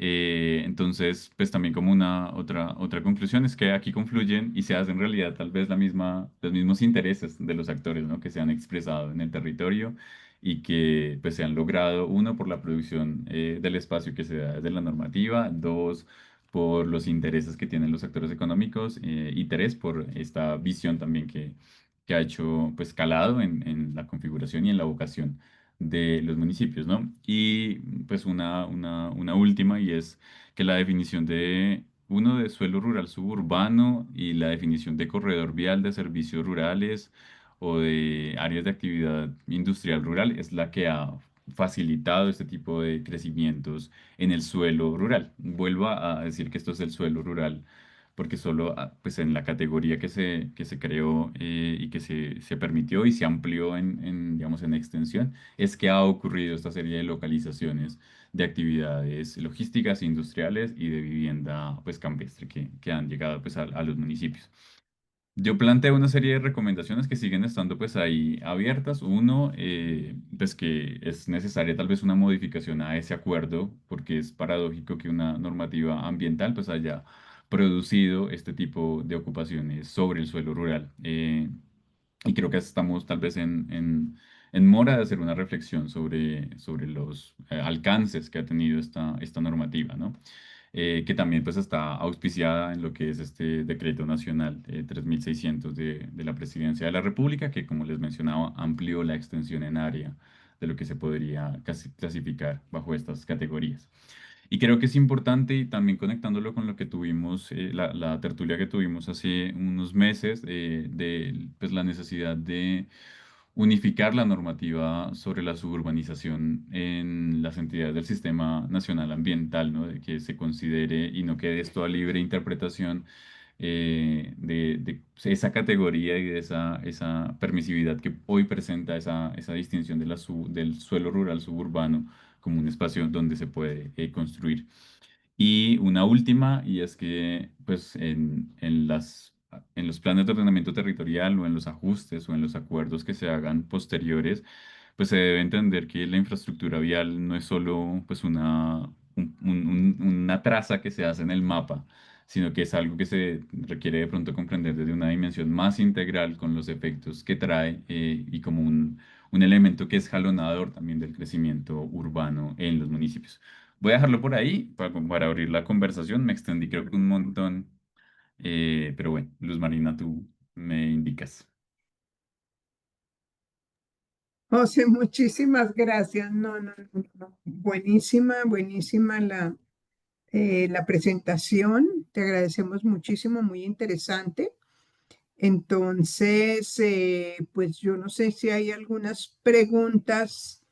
Entonces, pues también como una otra conclusión es que aquí confluyen y se hacen realidad tal vez los mismos intereses de los actores, ¿no? Que se han expresado en el territorio y que pues se han logrado, uno, por la producción del espacio que se da desde la normativa, dos, por los intereses que tienen los actores económicos, y tres, por esta visión también que ha hecho pues calado en la configuración y en la vocación de los municipios, ¿no? Y pues una última y es que la definición de suelo rural suburbano y la definición de corredor vial de servicios rurales o de áreas de actividad industrial rural es la que ha facilitado este tipo de crecimientos en el suelo rural. Vuelvo a decir que esto es el suelo rural porque solo pues en la categoría que se creó y que se permitió y se amplió digamos, en extensión, es que ha ocurrido esta serie de localizaciones de actividades logísticas, industriales y de vivienda pues campestre que han llegado pues a los municipios. Yo planteo una serie de recomendaciones que siguen estando pues ahí abiertas. Uno, pues que es necesaria tal vez una modificación a ese acuerdo, porque es paradójico que una normativa ambiental pues haya producido este tipo de ocupaciones sobre el suelo rural. Y creo que estamos tal vez en mora de hacer una reflexión sobre los alcances que ha tenido esta normativa, ¿no? Que también pues está auspiciada en lo que es este decreto nacional 3600 de la Presidencia de la República, que como les mencionaba, amplió la extensión en área de lo que se podría clasificar bajo estas categorías. Y creo que es importante, y también conectándolo con lo que tuvimos, la tertulia que tuvimos hace unos meses, de pues, la necesidad de unificar la normativa sobre la suburbanización en las entidades del Sistema Nacional Ambiental, ¿no? De que se considere y no quede esto a libre interpretación de esa categoría y de esa permisividad que hoy presenta esa distinción del suelo rural suburbano como un espacio donde se puede construir. Y una última, y es que pues en los planes de ordenamiento territorial o en los ajustes o en los acuerdos que se hagan posteriores, pues se debe entender que la infraestructura vial no es solo pues una traza que se hace en el mapa, sino que es algo que se requiere de pronto comprender desde una dimensión más integral con los efectos que trae y como un elemento que es jalonador también del crecimiento urbano en los municipios. Voy a dejarlo por ahí para abrir la conversación. Me extendí creo que un montón, pero bueno, Luz Marina, tú me indicas. José, muchísimas gracias. No, no, no, no. Buenísima, buenísima la presentación. Te agradecemos muchísimo, muy interesante. Entonces, pues yo no sé si hay algunas preguntas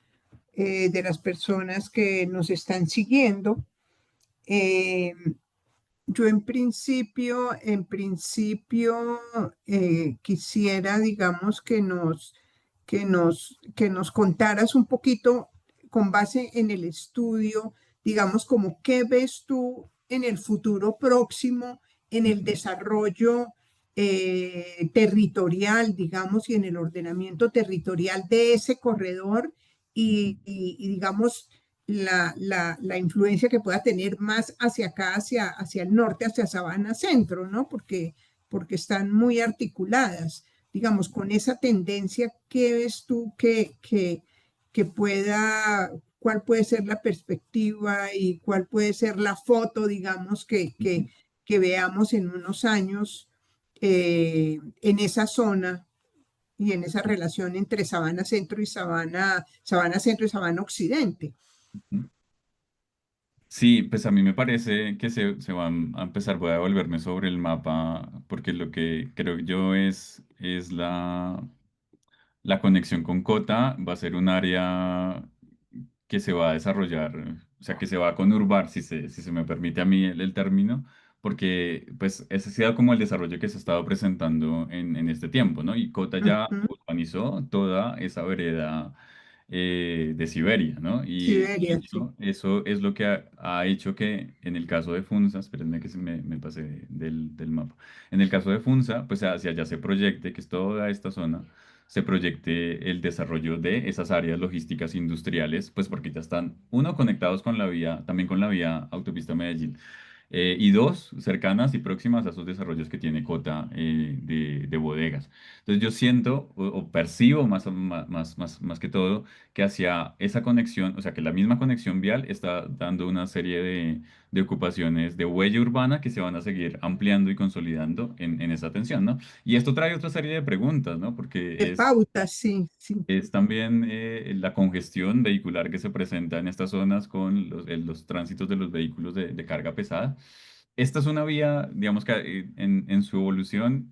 de las personas que nos están siguiendo. Eh, yo en principio quisiera, digamos, que nos contaras un poquito con base en el estudio, digamos, como qué ves tú en el futuro próximo, en el Ujú, desarrollo territorial, digamos, y en el ordenamiento territorial de ese corredor ujú, y digamos, la influencia que pueda tener más hacia acá, hacia el norte, hacia Sabana Centro, ¿no? Porque están muy articuladas. Digamos, con esa tendencia, ¿qué ves tú que cuál puede ser la perspectiva y cuál puede ser la foto, digamos, ujú. que veamos en unos años en esa zona y en esa relación entre Sabana Centro y Sabana Centro y Sabana Occidente? Ujú. Sí, pues a mí me parece que se van a empezar, voy a devolverme sobre el mapa, porque lo que creo yo es la conexión con Cota va a ser un área que se va a desarrollar, o sea, que se va a conurbar, si se me permite a mí el término, porque pues ese ha sido como el desarrollo que se ha estado presentando en este tiempo, ¿no? Y Cota ya Ujú. urbanizó toda esa vereda de Siberia, ¿no? Y Siberia, sí. eso es lo que ha hecho que en el caso de Funza, espérenme que me pasé del mapa, en el caso de Funza, pues hacia allá se proyecte, que es toda esta zona, se proyecte el desarrollo de esas áreas logísticas industriales, pues porque ya están, uno, conectados con la vía, también con la vía autopista Medellín, y dos, cercanas y próximas a esos desarrollos que tiene Cota de bodegas. Entonces yo siento o percibo más que todo que hacia esa conexión, o sea que la misma conexión vial está dando una serie de ocupaciones de huella urbana que se van a seguir ampliando y consolidando en esa atención, ¿no? Y esto trae otra serie de preguntas, ¿no? De Porque pautas, sí, sí, es también la congestión vehicular que se presenta en estas zonas con los tránsitos de los vehículos de carga pesada. Esta es una vía, digamos que en su evolución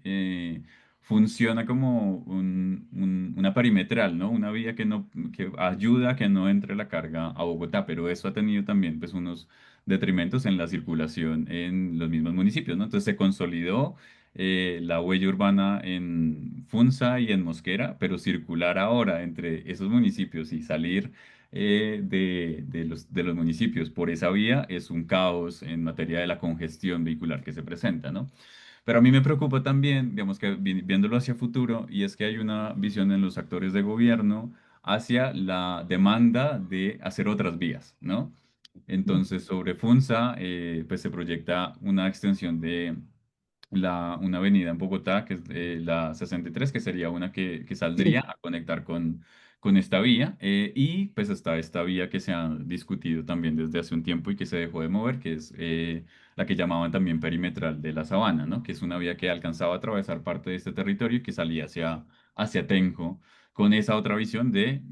funciona como una perimetral, ¿no? Una vía que, no, que ayuda a que no entre la carga a Bogotá, pero eso ha tenido también pues, unos detrimentos en la circulación en los mismos municipios, ¿no? Entonces se consolidó la huella urbana en Funza y en Mosquera, pero circular ahora entre esos municipios y salir de los municipios por esa vía es un caos en materia de la congestión vehicular que se presenta, ¿no? Pero a mí me preocupa también, digamos que viéndolo hacia futuro, y es que hay una visión en los actores de gobierno hacia la demanda de hacer otras vías, ¿no? Entonces, sobre Funza, pues se proyecta una extensión de una avenida en Bogotá, que es la 63, que sería una que sí. saldría a conectar con esta vía. Y pues está esta vía que se ha discutido también desde hace un tiempo y que se dejó de mover, que es la que llamaban también perimetral de la Sabana, ¿no? Que es una vía que alcanzaba a atravesar parte de este territorio y que salía hacia Tenjo, con esa otra visión de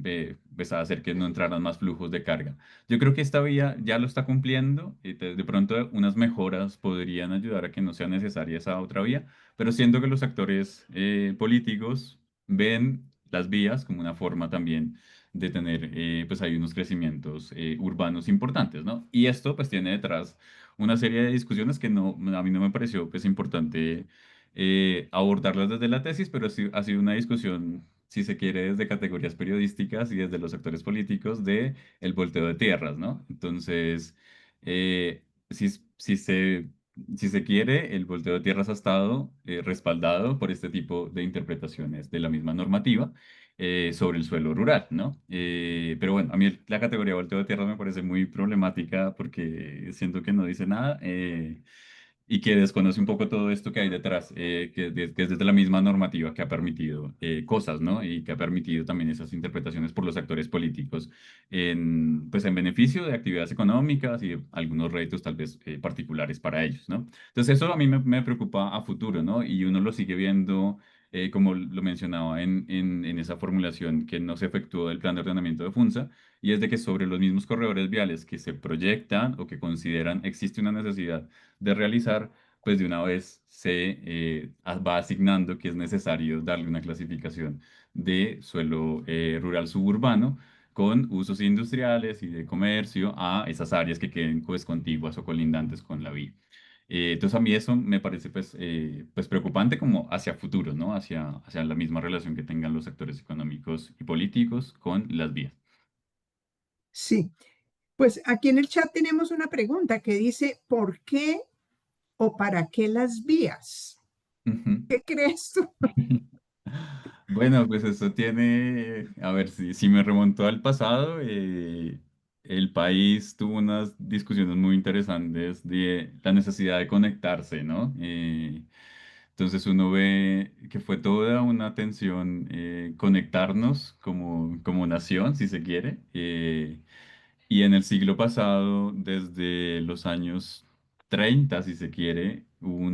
pues, hacer que no entraran más flujos de carga. Yo creo que esta vía ya lo está cumpliendo y de pronto unas mejoras podrían ayudar a que no sea necesaria esa otra vía, pero siento que los actores políticos ven las vías como una forma también de tener, pues hay unos crecimientos urbanos importantes, ¿no? Y esto pues tiene detrás una serie de discusiones que no, a mí no me pareció pues importante abordarlas desde la tesis, pero sí ha sido una discusión, si se quiere, desde categorías periodísticas y desde los actores políticos de el volteo de tierras, ¿no? Entonces, eh, si, si se, si se quiere, el volteo de tierras ha estado respaldado por este tipo de interpretaciones de la misma normativa sobre el suelo rural, ¿no? Pero bueno, a mí la categoría volteo de tierras me parece muy problemática porque siento que no dice nada. Y que desconoce un poco todo esto que hay detrás, que es desde la misma normativa que ha permitido cosas, ¿no? Y que ha permitido también esas interpretaciones por los actores políticos pues en beneficio de actividades económicas y algunos réditos tal vez particulares para ellos, ¿no? Entonces eso a mí me preocupa a futuro, ¿no? Y uno lo sigue viendo, como lo mencionaba en esa formulación que no se efectuó del plan de ordenamiento de Funza, y es de que sobre los mismos corredores viales que se proyectan o que consideran existe una necesidad de realizar, pues de una vez se va asignando que es necesario darle una clasificación de suelo rural suburbano con usos industriales y de comercio a esas áreas que queden pues contiguas o colindantes con la vía. Entonces a mí eso me parece pues preocupante como hacia futuro, ¿no? Hacia la misma relación que tengan los sectores económicos y políticos con las vías. Sí. Pues aquí en el chat tenemos una pregunta que dice, ¿por qué o para qué las vías? Ujú. ¿Qué crees tú? Bueno, pues eso tiene, a ver, si me remonto al pasado, el país tuvo unas discusiones muy interesantes de la necesidad de conectarse, ¿no? Entonces uno ve que fue toda una tensión conectarnos como nación, si se quiere, y en el siglo pasado, desde los años 30 si se quiere, hubo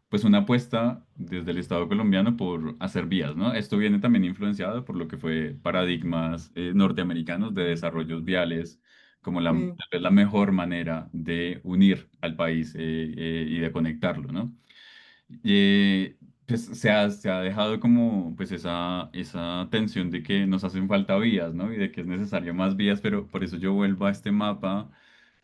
pues una apuesta desde el Estado colombiano por hacer vías, ¿no? Esto viene también influenciado por lo que fue paradigmas norteamericanos de desarrollos viales como Eh, tal vez la mejor manera de unir al país y de conectarlo, ¿no? Eh, pues se ha dejado como pues esa tensión de que nos hacen falta vías, ¿no? Y de que es necesario más vías, pero por eso yo vuelvo a este mapa,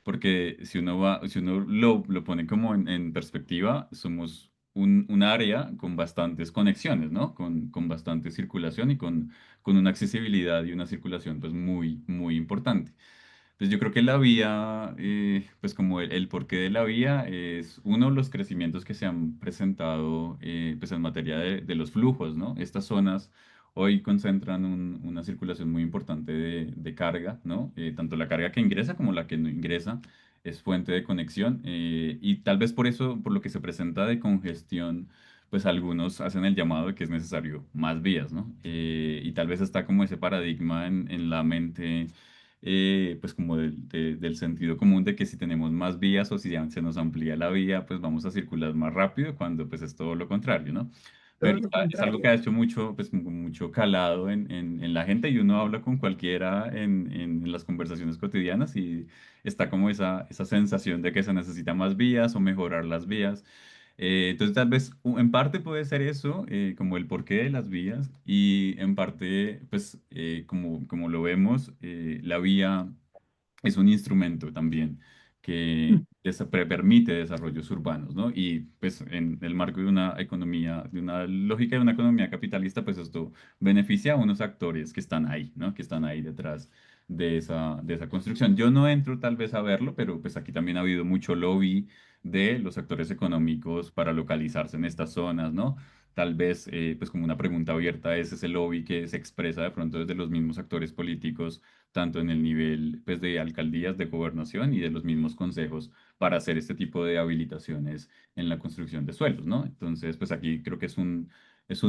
porque si uno lo pone como en perspectiva, somos un área con bastantes conexiones, ¿no? Con bastante circulación y con una accesibilidad y una circulación pues muy, muy importante. Pues yo creo que la vía, pues como el porqué de la vía es uno de los crecimientos que se han presentado pues en materia de los flujos, ¿no? Estas zonas hoy concentran una circulación muy importante de carga, ¿no? Tanto la carga que ingresa como la que no ingresa es fuente de conexión y tal vez por eso, por lo que se presenta de congestión, pues algunos hacen el llamado de que es necesario más vías, ¿no? Y tal vez está como ese paradigma en la mente pues como del sentido común de que si tenemos más vías o si ya se nos amplía la vía, pues vamos a circular más rápido cuando pues es todo lo contrario, ¿no? Todo Pero lo es algo que contrario. ha hecho mucho, pues como mucho calado en la gente y uno habla con cualquiera en las conversaciones cotidianas y está como esa sensación de que se necesita más vías o mejorar las vías. Entonces tal vez en parte puede ser eso, como el porqué de las vías y en parte, pues como lo vemos, la vía es un instrumento también que permite desarrollos urbanos, ¿no? Y pues en el marco de una economía, de una lógica de una economía capitalista, pues esto beneficia a unos actores que están ahí, ¿no? Que están ahí detrás de esa construcción. Yo no entro tal vez a verlo, pero pues aquí también ha habido mucho lobby de los actores económicos para localizarse en estas zonas, ¿no? Tal vez, pues como una pregunta abierta es ese lobby que se expresa de pronto desde los mismos actores políticos tanto en el nivel pues, de alcaldías, de gobernación y de los mismos consejos para hacer este tipo de habilitaciones en la construcción de suelos, ¿no? Entonces, pues aquí creo que es un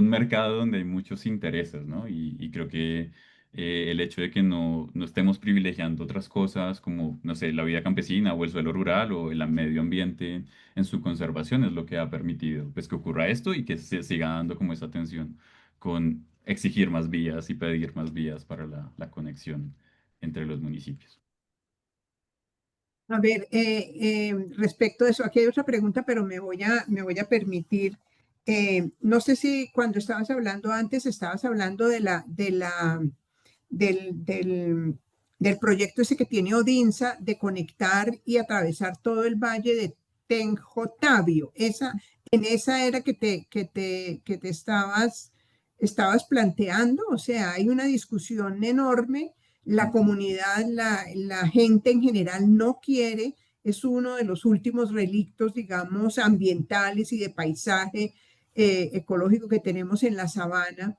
mercado donde hay muchos intereses, ¿no? Y creo que el hecho de que no estemos privilegiando otras cosas como, no sé, la vida campesina o el suelo rural o el medio ambiente en su conservación es lo que ha permitido pues, que ocurra esto y que se siga dando como esa atención con exigir más vías y pedir más vías para la conexión entre los municipios. A ver, respecto de eso, aquí hay otra pregunta, pero me voy a permitir. No sé si cuando estabas hablando antes, estabas hablando del, del proyecto ese que tiene Odinsa de conectar y atravesar todo el valle de Tenjotavio. En esa era que te estabas planteando, o sea, hay una discusión enorme, la comunidad, la gente en general no quiere, es uno de los últimos relictos, digamos, ambientales y de paisaje ecológico que tenemos en la sabana,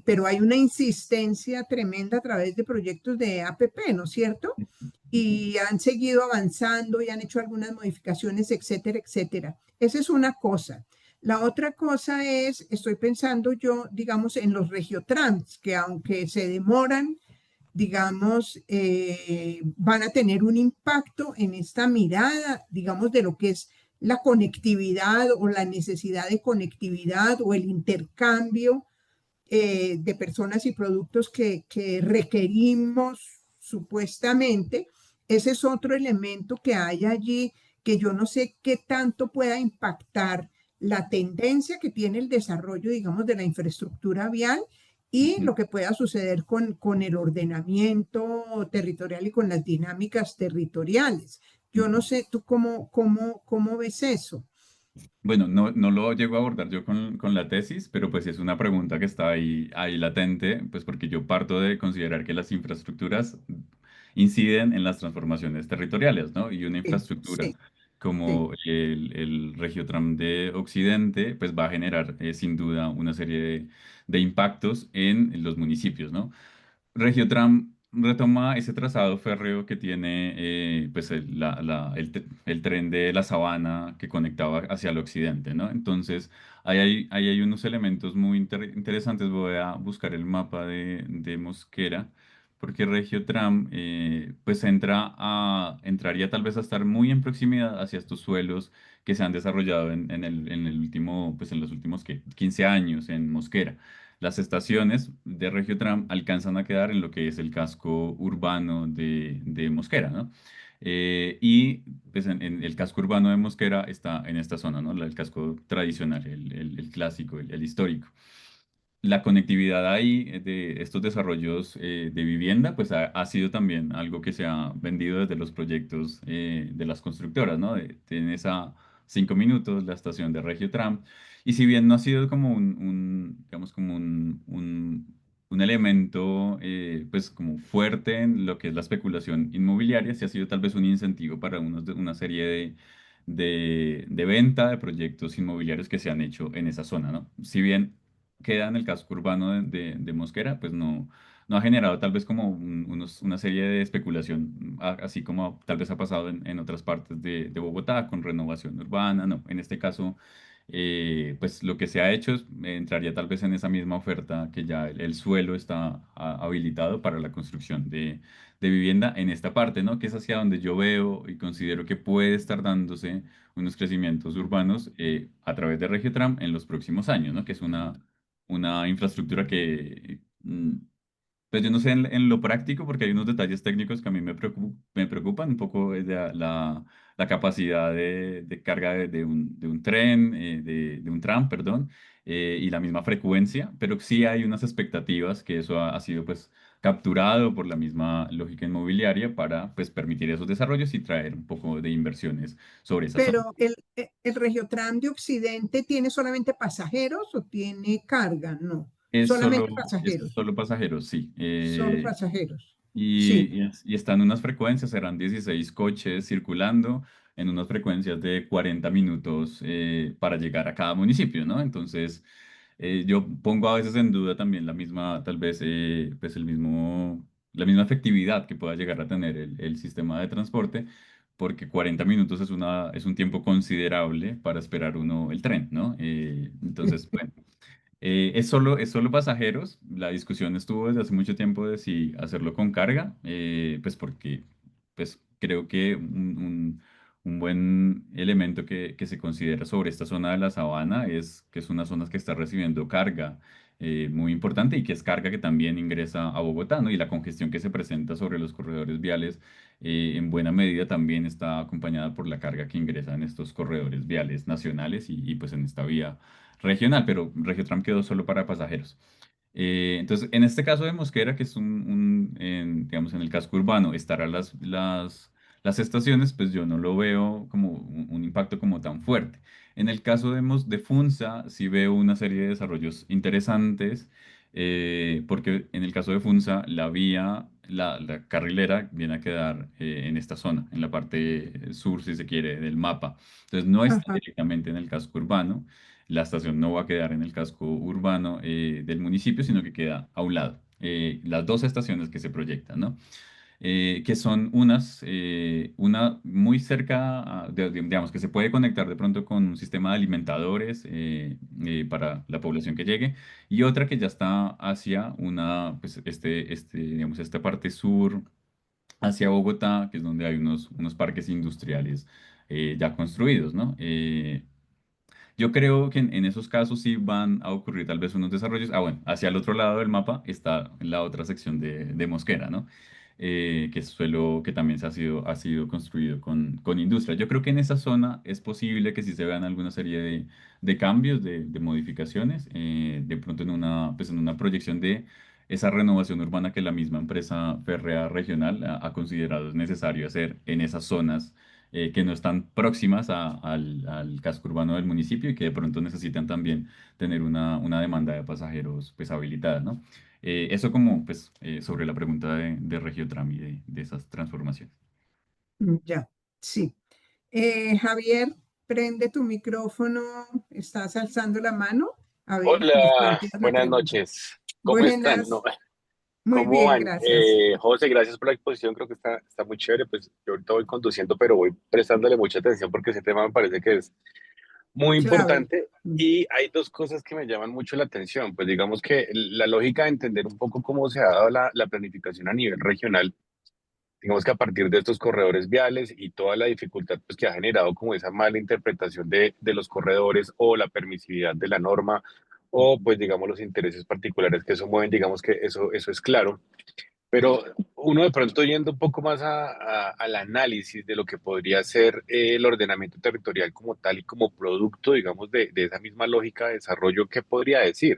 pero hay una insistencia tremenda a través de proyectos de APP, ¿no es cierto? Y han seguido avanzando y han hecho algunas modificaciones, etcétera, etcétera. Esa es una cosa. La otra cosa es, estoy pensando yo, digamos, en los regiotrans, que aunque se demoran, digamos, van a tener un impacto en esta mirada, digamos, de lo que es la conectividad o la necesidad de conectividad o el intercambio de personas y productos que requerimos supuestamente. Ese es otro elemento que hay allí que yo no sé qué tanto pueda impactar la tendencia que tiene el desarrollo, digamos, de la infraestructura vial y Ujú. lo que pueda suceder con el ordenamiento territorial y con las dinámicas territoriales. Yo no Ujú. sé, ¿tú cómo ves eso? Bueno, no lo llego a abordar yo con la tesis, pero pues sí es una pregunta que está ahí latente, pues porque yo parto de considerar que las infraestructuras inciden en las transformaciones territoriales, ¿no? Y una Sí, infraestructura sí, sí. como el Regiotram de Occidente, pues va a generar sin duda una serie de impactos en los municipios, ¿no? Regiotram retoma ese trazado férreo que tiene pues el tren de la Sabana que conectaba hacia el occidente, ¿no? Entonces, ahí hay unos elementos muy interesantes. Voy a buscar el mapa de Mosquera, porque Regiotram pues entraría tal vez a estar muy en proximidad hacia estos suelos que se han desarrollado en el último, pues en los últimos ¿qué? 15 años en Mosquera. Las estaciones de Regiotram alcanzan a quedar en lo que es el casco urbano de Mosquera, ¿no? Y pues en el casco urbano de Mosquera está en esta zona, ¿no? El casco tradicional, el clásico, el histórico. La conectividad ahí de estos desarrollos de vivienda, pues ha sido también algo que se ha vendido desde los proyectos de las constructoras, ¿no? Tienes a 5 minutos la estación de Regiotram, y si bien no ha sido como digamos, como un elemento, pues como fuerte en lo que es la especulación inmobiliaria, sí ha sido tal vez un incentivo para una serie de venta de proyectos inmobiliarios que se han hecho en esa zona, ¿no? Si bien queda en el casco urbano de Mosquera, pues no ha generado tal vez como una serie de especulación, así como tal vez ha pasado en otras partes de Bogotá con renovación urbana, no, en este caso, pues lo que se ha hecho entraría tal vez en esa misma oferta que ya el suelo está habilitado para la construcción de vivienda en esta parte, ¿no? Que es hacia donde yo veo y considero que puede estar dándose unos crecimientos urbanos a través de Regiotram en los próximos años, ¿no? Que es una infraestructura que, pues yo no sé en lo práctico, porque hay unos detalles técnicos que a mí me preocupan un poco, la capacidad de carga de un tren, de un tram, perdón, y la misma frecuencia, pero sí hay unas expectativas que eso ha sido pues capturado por la misma lógica inmobiliaria para pues permitir esos desarrollos y traer un poco de inversiones sobre esa zona. Pero el Regiotram de Occidente tiene solamente pasajeros o tiene carga, no, solamente Es pasajeros, solo pasajeros, sí. solo pasajeros. Sí, Y están unas frecuencias, serán 16 coches circulando en unas frecuencias de 40 minutos para llegar a cada municipio, ¿no? Entonces, yo pongo a veces en duda también la misma, tal vez, pues la misma efectividad que pueda llegar a tener el sistema de transporte, porque 40 minutos es un tiempo considerable para esperar uno el tren, ¿no? Entonces, bueno. Es solo pasajeros. La discusión estuvo desde hace mucho tiempo de si hacerlo con carga, pues porque pues creo que un buen elemento que se considera sobre esta zona de la sabana es que es una zona que está recibiendo carga muy importante y que es carga que también ingresa a Bogotá, ¿no? Y la congestión que se presenta sobre los corredores viales en buena medida también está acompañada por la carga que ingresa en estos corredores viales nacionales y pues en esta vía regional, pero Regiotram quedó solo para pasajeros. Entonces, en este caso de Mosquera, que es digamos, en el casco urbano, estarán las estaciones, pues yo no lo veo como un impacto como tan fuerte. En el caso de Funza, sí veo una serie de desarrollos interesantes, porque en el caso de Funza, la carrilera viene a quedar en esta zona, en la parte sur, si se quiere, del mapa. Entonces, no está ajá. directamente en el casco urbano. La estación no va a quedar en el casco urbano del municipio, sino que queda a un lado. Las dos estaciones que se proyectan, ¿no? Que son una muy cerca, digamos, que se puede conectar de pronto con un sistema de alimentadores para la población que llegue, y otra que ya está hacia pues, digamos, esta parte sur, hacia Bogotá, que es donde hay unos parques industriales ya construidos, ¿no? Yo creo que en esos casos sí van a ocurrir tal vez unos desarrollos. Ah, bueno, hacia el otro lado del mapa está la otra sección de Mosquera, ¿no? Que es suelo que también ha sido construido con industria. Yo creo que en esa zona es posible que sí se vean alguna serie de cambios, de modificaciones, de pronto pues en una proyección de esa renovación urbana que la misma empresa férrea regional ha considerado es necesario hacer en esas zonas que no están próximas al casco urbano del municipio y que de pronto necesitan también tener una demanda de pasajeros pues habilitada, ¿no? Eso como pues sobre la pregunta de Regiotram y de esas transformaciones. Ya, sí. Javier, prende tu micrófono, estás alzando la mano. A ver, nos Hola, planteas la buenas pregunta. noches. ¿Cómo están? No, Buenas, muy ¿cómo bien, van? gracias. José, gracias por la exposición, creo que está muy chévere. Pues yo ahorita voy conduciendo, pero voy prestándole mucha atención porque ese tema me parece que es muy Clave. importante y hay dos cosas que me llaman mucho la atención. Pues digamos que la lógica de entender un poco cómo se ha dado la planificación a nivel regional, digamos que a partir de estos corredores viales y toda la dificultad pues, que ha generado como esa mala interpretación de los corredores o la permisividad de la norma o pues digamos los intereses particulares que eso mueven, digamos que eso es claro. Pero uno de pronto yendo un poco más al análisis de lo que podría ser el ordenamiento territorial como tal y como producto, digamos, de esa misma lógica de desarrollo, ¿qué podría decir?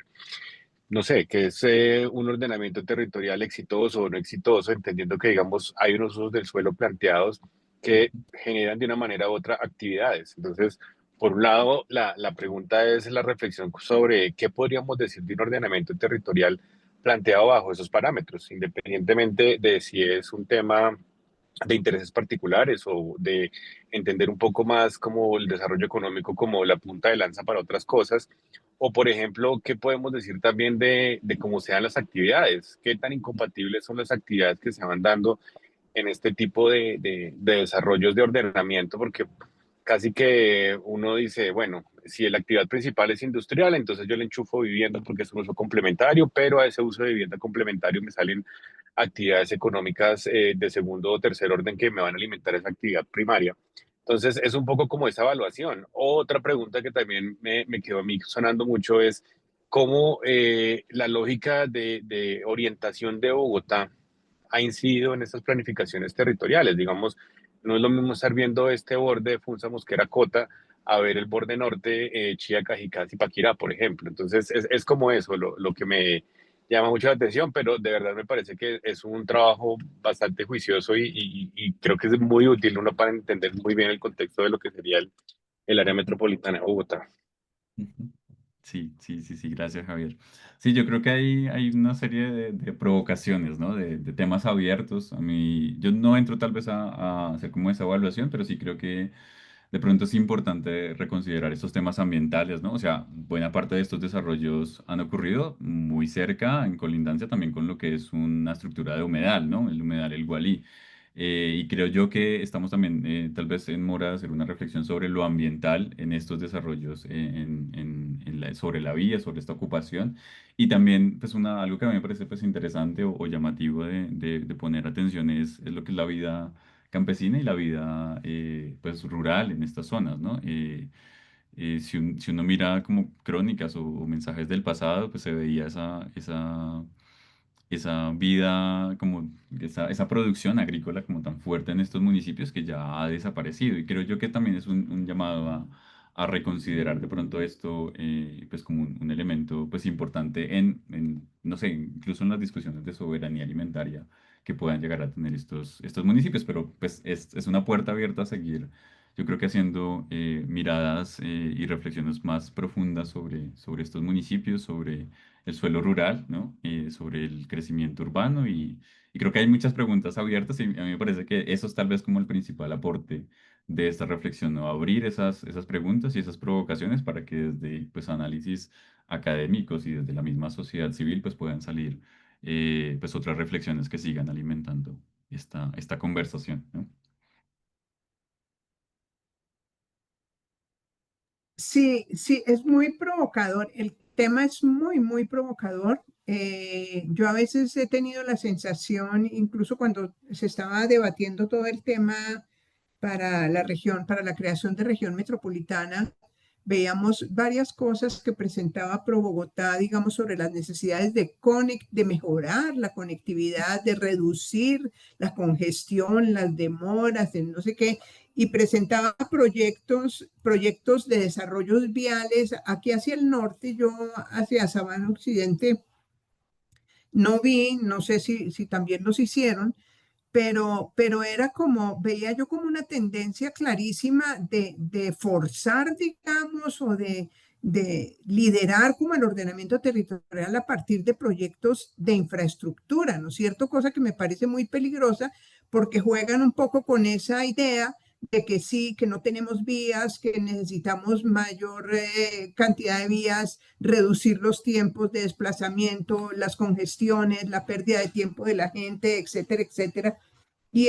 No sé, que es un ordenamiento territorial exitoso o no exitoso, entendiendo que, digamos, hay unos usos del suelo planteados que generan de una manera u otra actividades. Entonces, por un lado, la pregunta es la reflexión sobre qué podríamos decir de un ordenamiento territorial planteado bajo esos parámetros, independientemente de si es un tema de intereses particulares o de entender un poco más como el desarrollo económico como la punta de lanza para otras cosas. O, por ejemplo, ¿qué podemos decir también de cómo sean las actividades? ¿Qué tan incompatibles son las actividades que se van dando en este tipo de desarrollos de ordenamiento? Porque casi que uno dice, bueno, si la actividad principal es industrial, entonces yo le enchufo vivienda porque es un uso complementario, pero a ese uso de vivienda complementario me salen actividades económicas de segundo o tercer orden que me van a alimentar esa actividad primaria. Entonces, es un poco como esa evaluación. Otra pregunta que también me quedó a mí sonando mucho es cómo la lógica de orientación de Bogotá ha incidido en estas planificaciones territoriales. Digamos, no es lo mismo estar viendo este borde de Funza Mosquera Cota a ver el borde norte, Chía, Cajicás y Paquirá, por ejemplo. Entonces, es como eso lo que me llama mucho la atención, pero de verdad me parece que es un trabajo bastante juicioso y creo que es muy útil uno para entender muy bien el contexto de lo que sería el área metropolitana de Bogotá. Ujú. Sí, sí, sí, sí, gracias, Javier. Sí, yo creo que hay una serie de provocaciones, ¿no? De temas abiertos. A mí, yo no entro tal vez a hacer como esa evaluación, pero sí creo que de pronto es importante reconsiderar estos temas ambientales, ¿no? O sea, buena parte de estos desarrollos han ocurrido muy cerca, en colindancia también con lo que es una estructura de humedal, ¿no? El humedal El Gualí. Y creo yo que estamos también tal vez en mora de hacer una reflexión sobre lo ambiental en estos desarrollos, sobre la vía, sobre esta ocupación. Y también, pues, algo que a mí me parece pues, interesante o llamativo de poner atención es lo que es la vida campesina y la vida pues, rural en estas zonas, ¿no? Si uno mira como crónicas o mensajes del pasado, pues se veía esa vida, como esa producción agrícola como tan fuerte en estos municipios que ya ha desaparecido. Y creo yo que también es un llamado a reconsiderar de pronto esto pues como un elemento pues importante no sé, incluso en las discusiones de soberanía alimentaria que puedan llegar a tener estos municipios, pero pues es una puerta abierta a seguir. Yo creo que haciendo miradas y reflexiones más profundas sobre estos municipios, sobre el suelo rural, ¿no? Sobre el crecimiento urbano y creo que hay muchas preguntas abiertas y a mí me parece que eso es tal vez como el principal aporte de esta reflexión, ¿no? Abrir esas preguntas y esas provocaciones para que desde pues, análisis académicos y desde la misma sociedad civil pues puedan salir pues otras reflexiones que sigan alimentando esta conversación, ¿no? Sí, sí, es muy provocador. El tema es muy, muy provocador. Yo a veces he tenido la sensación, incluso cuando se estaba debatiendo todo el tema para la región, para la creación de región metropolitana, veíamos varias cosas que presentaba Pro Bogotá, digamos, sobre las necesidades de mejorar la conectividad, de reducir la congestión, las demoras, de no sé qué, y presentaba proyectos de desarrollos viales aquí hacia el norte, yo hacia Sabana Occidente no vi, no sé si también los hicieron, pero era como, veía yo como una tendencia clarísima de forzar, digamos, o de liderar como el ordenamiento territorial a partir de proyectos de infraestructura, ¿no es cierto? Cosa que me parece muy peligrosa porque juegan un poco con esa idea de que sí, que no tenemos vías, que necesitamos mayor cantidad de vías, reducir los tiempos de desplazamiento, las congestiones, la pérdida de tiempo de la gente, etcétera, etcétera. Y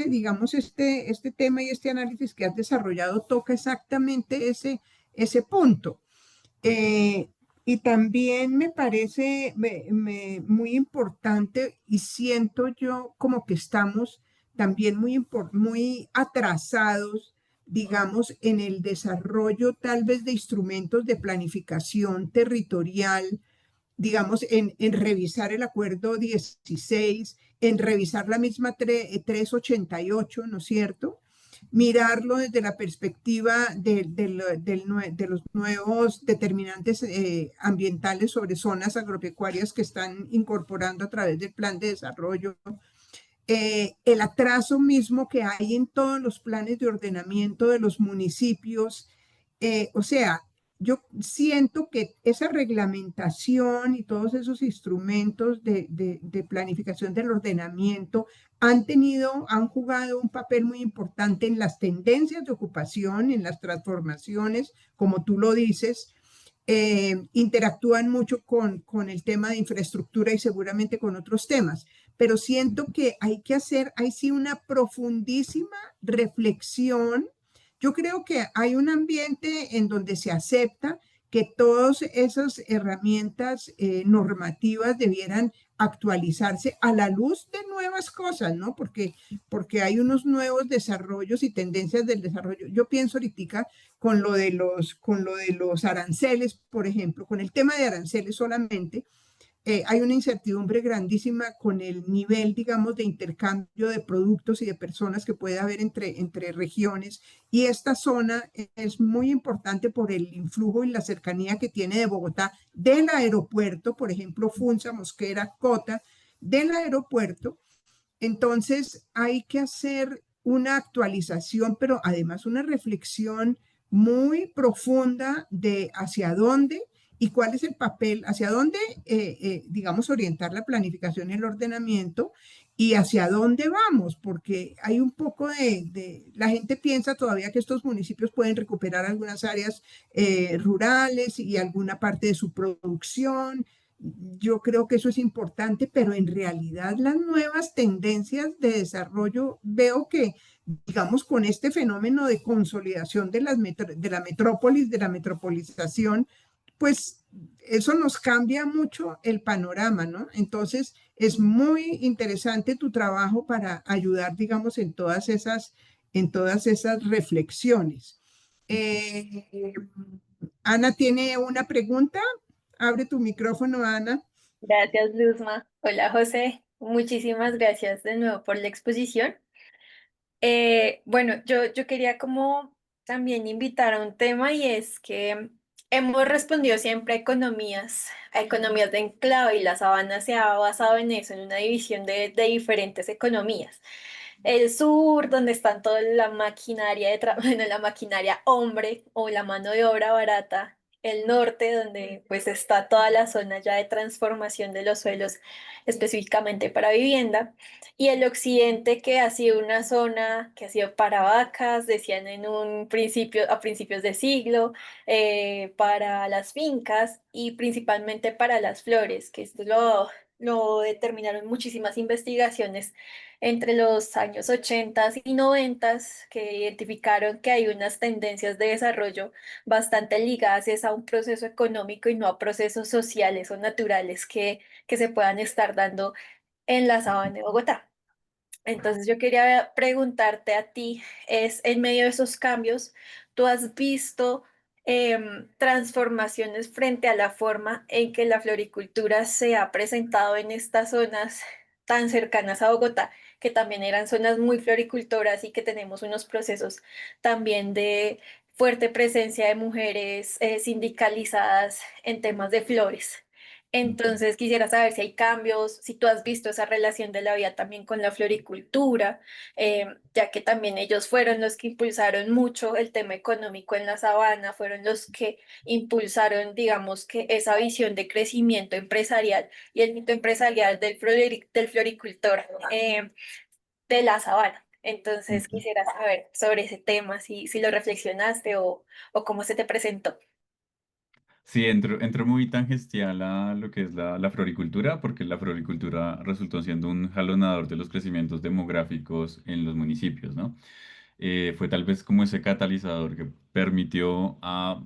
digamos, este tema y este análisis que has desarrollado toca exactamente ese punto. Y también me parece muy importante y siento yo como que estamos también muy atrasados, digamos, en el desarrollo tal vez de instrumentos de planificación territorial digamos, en revisar el acuerdo 16, en revisar la misma 388, ¿no es cierto? Mirarlo desde la perspectiva de los nuevos determinantes ambientales sobre zonas agropecuarias que están incorporando a través del plan de desarrollo, el atraso mismo que hay en todos los planes de ordenamiento de los municipios. O sea, yo siento que esa reglamentación y todos esos instrumentos de planificación del ordenamiento han jugado un papel muy importante en las tendencias de ocupación, en las transformaciones, como tú lo dices. Interactúan mucho con el tema de infraestructura y seguramente con otros temas, pero siento que hay que hacer, ahí sí, una profundísima reflexión. Yo creo que hay un ambiente en donde se acepta que todas esas herramientas normativas debieran actualizarse a la luz de nuevas cosas, ¿no? Porque hay unos nuevos desarrollos y tendencias del desarrollo. Yo pienso ahorita con lo de los aranceles, por ejemplo, con el tema de aranceles solamente, hay una incertidumbre grandísima con el nivel, digamos, de intercambio de productos y de personas que puede haber entre regiones. Y esta zona es muy importante por el influjo y la cercanía que tiene de Bogotá, del aeropuerto, por ejemplo, Funza, Mosquera, Cota, del aeropuerto. Entonces hay que hacer una actualización, pero además una reflexión muy profunda de hacia dónde y cuál es el papel, hacia dónde, digamos, orientar la planificación y el ordenamiento y hacia dónde vamos, porque hay un poco la gente piensa todavía que estos municipios pueden recuperar algunas áreas rurales y alguna parte de su producción. Yo creo que eso es importante, pero en realidad las nuevas tendencias de desarrollo veo que, digamos, con este fenómeno de consolidación de de la metrópolis, de la metropolización, pues eso nos cambia mucho el panorama, ¿no? Entonces, es muy interesante tu trabajo para ayudar, digamos, en todas esas reflexiones. Ana tiene una pregunta. Abre tu micrófono, Ana. Gracias, Luzma. Hola, José. Muchísimas gracias de nuevo por la exposición. Bueno, yo quería como también invitar a un tema y es que hemos respondido siempre a economías de enclave y la sabana se ha basado en eso, en una división de diferentes economías. El sur, donde están toda la maquinaria bueno, la maquinaria hombre o la mano de obra barata. El norte, donde pues está toda la zona ya de transformación de los suelos específicamente para vivienda. Y el occidente, que ha sido una zona que ha sido para vacas, decían en un principio, a principios de siglo, para las fincas y principalmente para las flores, que esto lo determinaron muchísimas investigaciones entre los años 80 y 90 que identificaron que hay unas tendencias de desarrollo bastante ligadas es a un proceso económico y no a procesos sociales o naturales que se puedan estar dando en la sabana de Bogotá. Entonces yo quería preguntarte a ti, es en medio de esos cambios, ¿tú has visto transformaciones frente a la forma en que la floricultura se ha presentado en estas zonas tan cercanas a Bogotá, que también eran zonas muy floricultoras y que tenemos unos procesos también de fuerte presencia de mujeres sindicalizadas en temas de flores? Entonces quisiera saber si hay cambios, si tú has visto esa relación de la vida también con la floricultura, ya que también ellos fueron los que impulsaron mucho el tema económico en la sabana, fueron los que impulsaron, digamos, que esa visión de crecimiento empresarial y el mito empresarial del floricultor de la sabana. Entonces Ujú. quisiera saber sobre ese tema, si lo reflexionaste o cómo se te presentó. Sí, entro muy tangencial a lo que es la floricultura, porque la floricultura resultó siendo un jalonador de los crecimientos demográficos en los municipios, ¿no? Fue tal vez como ese catalizador que permitió a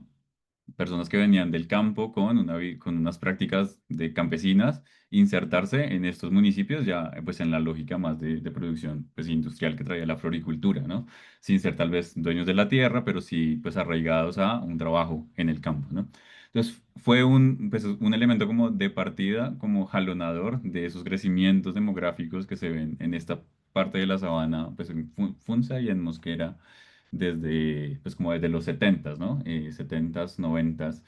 personas que venían del campo con unas prácticas de campesinas insertarse en estos municipios ya pues en la lógica más de producción pues industrial que traía la floricultura, ¿no? Sin ser tal vez dueños de la tierra, pero sí pues arraigados a un trabajo en el campo, ¿no? Entonces fue un elemento como de partida, como jalonador de esos crecimientos demográficos que se ven en esta parte de la sabana, pues en Funza y en Mosquera desde, pues como desde los setentas, ¿no? 70s, 90s.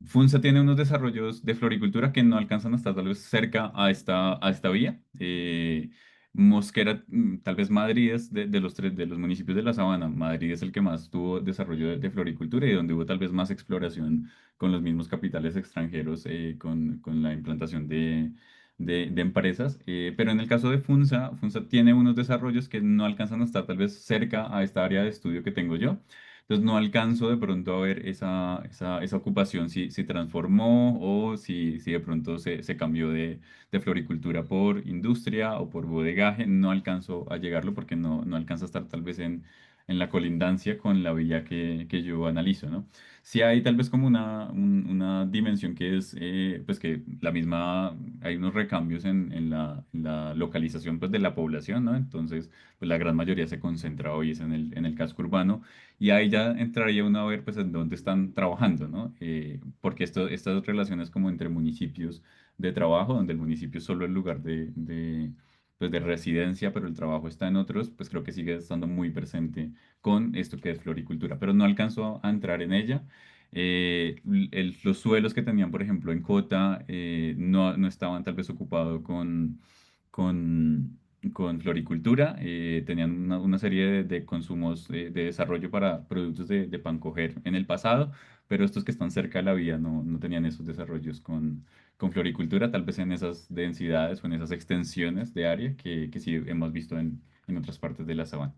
Funza tiene unos desarrollos de floricultura que no alcanzan a estar tal vez cerca a esta vía. Mosquera, tal vez Madrid es de los tres, de los municipios de la Sabana. Madrid es el que más tuvo desarrollo de floricultura y donde hubo tal vez más exploración con los mismos capitales extranjeros, con la implantación de empresas. Pero en el caso de Funza, Funza tiene unos desarrollos que no alcanzan a estar tal vez cerca a esta área de estudio que tengo yo. Entonces no alcanzo de pronto a ver esa ocupación si transformó o si de pronto se cambió de floricultura por industria o por bodegaje. No alcanzo a llegarlo porque no alcanza a estar tal vez en la colindancia con la vía que yo analizo, ¿no? Sí hay tal vez como una dimensión que es, pues que la misma, hay unos recambios en la localización pues de la población, ¿no? Entonces, pues la gran mayoría se concentra hoy es en el casco urbano y ahí ya entraría uno a ver pues en dónde están trabajando, ¿no? Porque estas relaciones como entre municipios de trabajo, donde el municipio es solo el lugar pues de residencia, pero el trabajo está en otros, pues creo que sigue estando muy presente con esto que es floricultura, pero no alcanzó a entrar en ella. Los suelos que tenían, por ejemplo, en Cota, no estaban tal vez ocupados con, con floricultura, tenían una serie de consumos de desarrollo para productos de pan coger en el pasado, pero estos que están cerca de la vía no tenían esos desarrollos con floricultura, tal vez en esas densidades o en esas extensiones de área que sí hemos visto en otras partes de la sabana.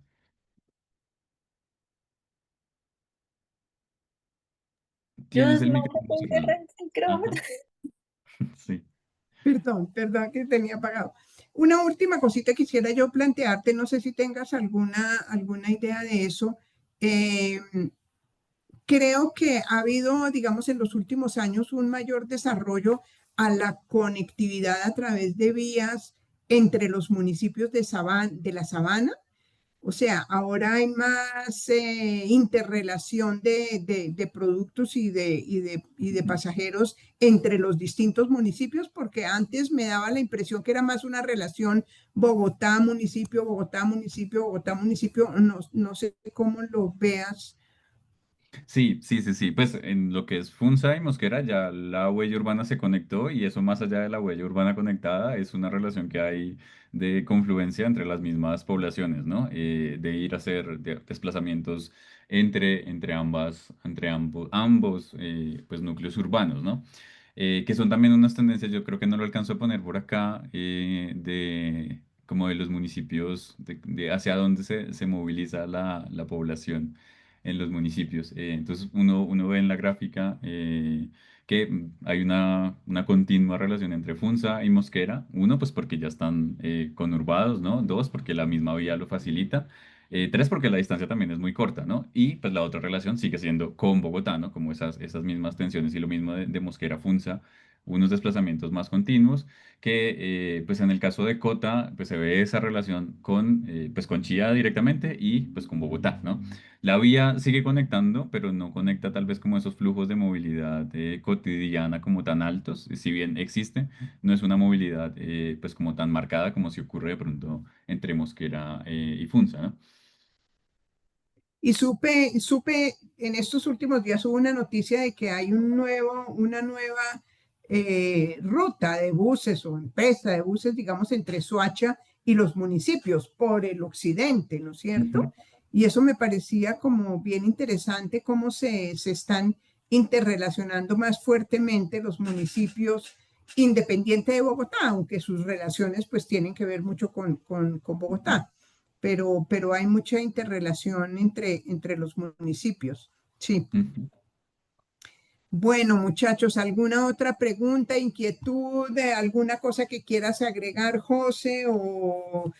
Tienes Dios, el no, micrófono tengo que cerrado. cerrar el micrófono. Ajá, sí. Perdón que tenía apagado. Una última cosita quisiera yo plantearte, no sé si tengas alguna idea de eso. Eh, Creo que ha habido, digamos, en los últimos años un mayor desarrollo a la conectividad a través de vías entre los municipios de la sabana. O sea, ahora hay más interrelación de productos y de pasajeros entre los distintos municipios, porque antes me daba la impresión que era más una relación Bogotá-municipio, Bogotá-municipio, Bogotá-municipio. No, no sé cómo lo veas. Sí, sí, sí, sí. Pues en lo que es Funza y Mosquera ya la huella urbana se conectó y eso más allá de la huella urbana conectada es una relación que hay de confluencia entre las mismas poblaciones, ¿no? De ir a hacer desplazamientos entre ambos pues núcleos urbanos, ¿no? Que son también unas tendencias, yo creo que no lo alcanzo a poner por acá, de como de los municipios, de hacia dónde se moviliza la población en los municipios. Entonces uno ve en la gráfica que hay una continua relación entre Funza y Mosquera. Uno, pues porque ya están conurbados, ¿no? Dos, porque la misma vía lo facilita. Tres, porque la distancia también es muy corta, ¿no? Y pues la otra relación sigue siendo con Bogotá, ¿no? Como esas mismas tensiones y lo mismo de Mosquera a Funza, unos desplazamientos más continuos que pues en el caso de Cota pues se ve esa relación pues con Chía directamente y pues con Bogotá, ¿no? La vía sigue conectando, pero no conecta tal vez como esos flujos de movilidad cotidiana como tan altos. Si bien existe, no es una movilidad pues como tan marcada como si ocurre de pronto entre Mosquera y Funza, ¿no? Y supe en estos últimos días hubo una noticia de que hay una nueva ruta de buses o empresa de buses, digamos, entre Soacha y los municipios por el occidente, ¿no es cierto? Ujú. Y eso me parecía como bien interesante cómo se están interrelacionando más fuertemente los municipios independiente de Bogotá, aunque sus relaciones pues tienen que ver mucho con Bogotá, pero hay mucha interrelación entre los municipios. Sí. Ujú. Bueno, muchachos, ¿alguna otra pregunta, inquietud, de alguna cosa que quieras agregar, José? ¿O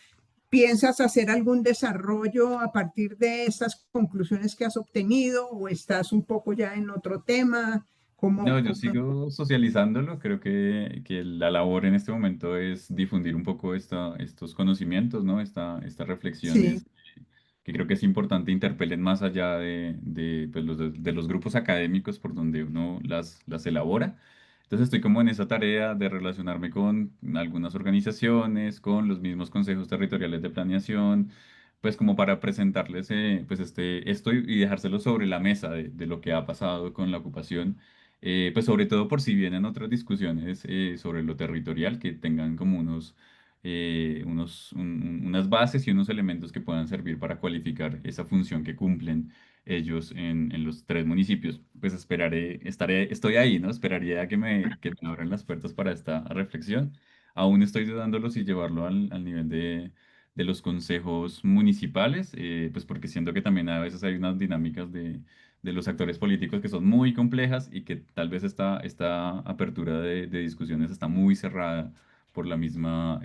piensas hacer algún desarrollo a partir de estas conclusiones que has obtenido? ¿O estás un poco ya en otro tema? No, yo Cómo? sigo socializándolo. Creo que la labor en este momento es difundir un poco estos conocimientos, ¿no? Estas Sí. reflexiones que creo que es importante interpelen más allá pues, de los grupos académicos por donde uno las elabora. Entonces estoy como en esa tarea de relacionarme con algunas organizaciones, con los mismos consejos territoriales de planeación, pues como para presentarles pues esto y dejárselo sobre la mesa de lo que ha pasado con la ocupación, pues sobre todo por si vienen otras discusiones sobre lo territorial, que tengan como unas bases y unos elementos que puedan servir para cualificar esa función que cumplen ellos en los tres municipios. Pues estoy ahí, ¿no? Esperaría a que me abran las puertas para esta reflexión. Aún estoy dudándolo si llevarlo al nivel de los consejos municipales, pues porque siento que también a veces hay unas dinámicas de los actores políticos que son muy complejas y que tal vez esta apertura de discusiones está muy cerrada por la misma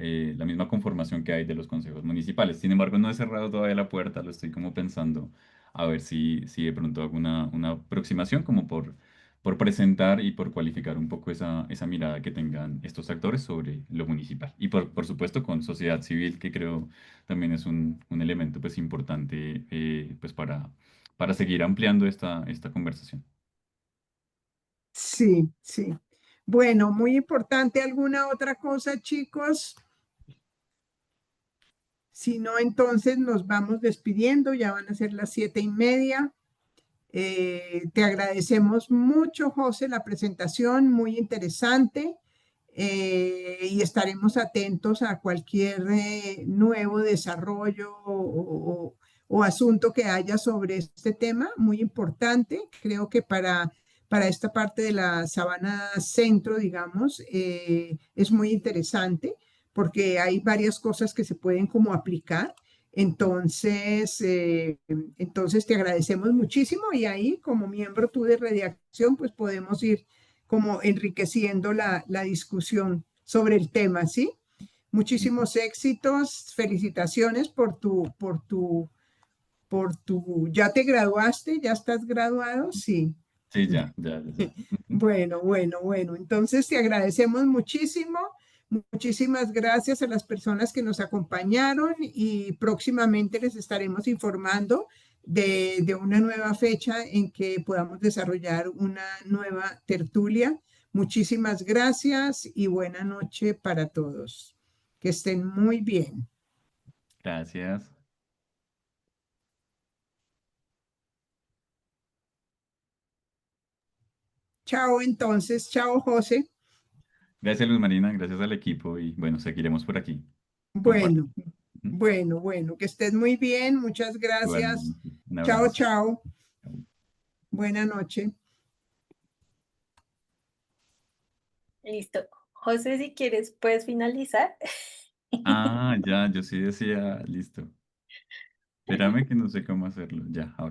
conformación que hay de los consejos municipales. Sin embargo, no he cerrado todavía la puerta, lo estoy como pensando a ver si de pronto hago una aproximación como por presentar y por cualificar un poco esa mirada que tengan estos actores sobre lo municipal. Y por supuesto con sociedad civil, que creo también es un elemento pues importante pues para seguir ampliando esta conversación. Sí, sí. Bueno, muy importante. ¿Alguna otra cosa, chicos? Si no, entonces nos vamos despidiendo. Ya van a ser las 7:30. Te agradecemos mucho, José, la presentación, muy interesante. Y estaremos atentos a cualquier nuevo desarrollo o asunto que haya sobre este tema, muy importante. Creo que para esta parte de la Sabana Centro, digamos, es muy interesante porque hay varias cosas que se pueden como aplicar. Entonces te agradecemos muchísimo y ahí como miembro tú de redacción, pues podemos ir como enriqueciendo la discusión sobre el tema, ¿sí? Muchísimos éxitos, felicitaciones ¿ya te graduaste? ¿Ya estás graduado? Sí. Sí, ya, ya, ya, ya. Ujú. Bueno. Entonces te agradecemos muchísimo. Muchísimas gracias a las personas que nos acompañaron y próximamente les estaremos informando de una nueva fecha en que podamos desarrollar una nueva tertulia. Muchísimas gracias y buena noche para todos. Que estén muy bien. Gracias. Chao entonces, chao José. Gracias, Luz Marina, gracias al equipo y bueno, seguiremos por aquí Bueno, compartiendo. Ujú. bueno, que estés muy bien. Muchas gracias. Igualmente, un Chao, abrazo. chao. Buena noche. Listo. José, si quieres, puedes finalizar. Ah, ya, yo sí decía, listo. Espérame que no sé cómo hacerlo. Ya, ahora.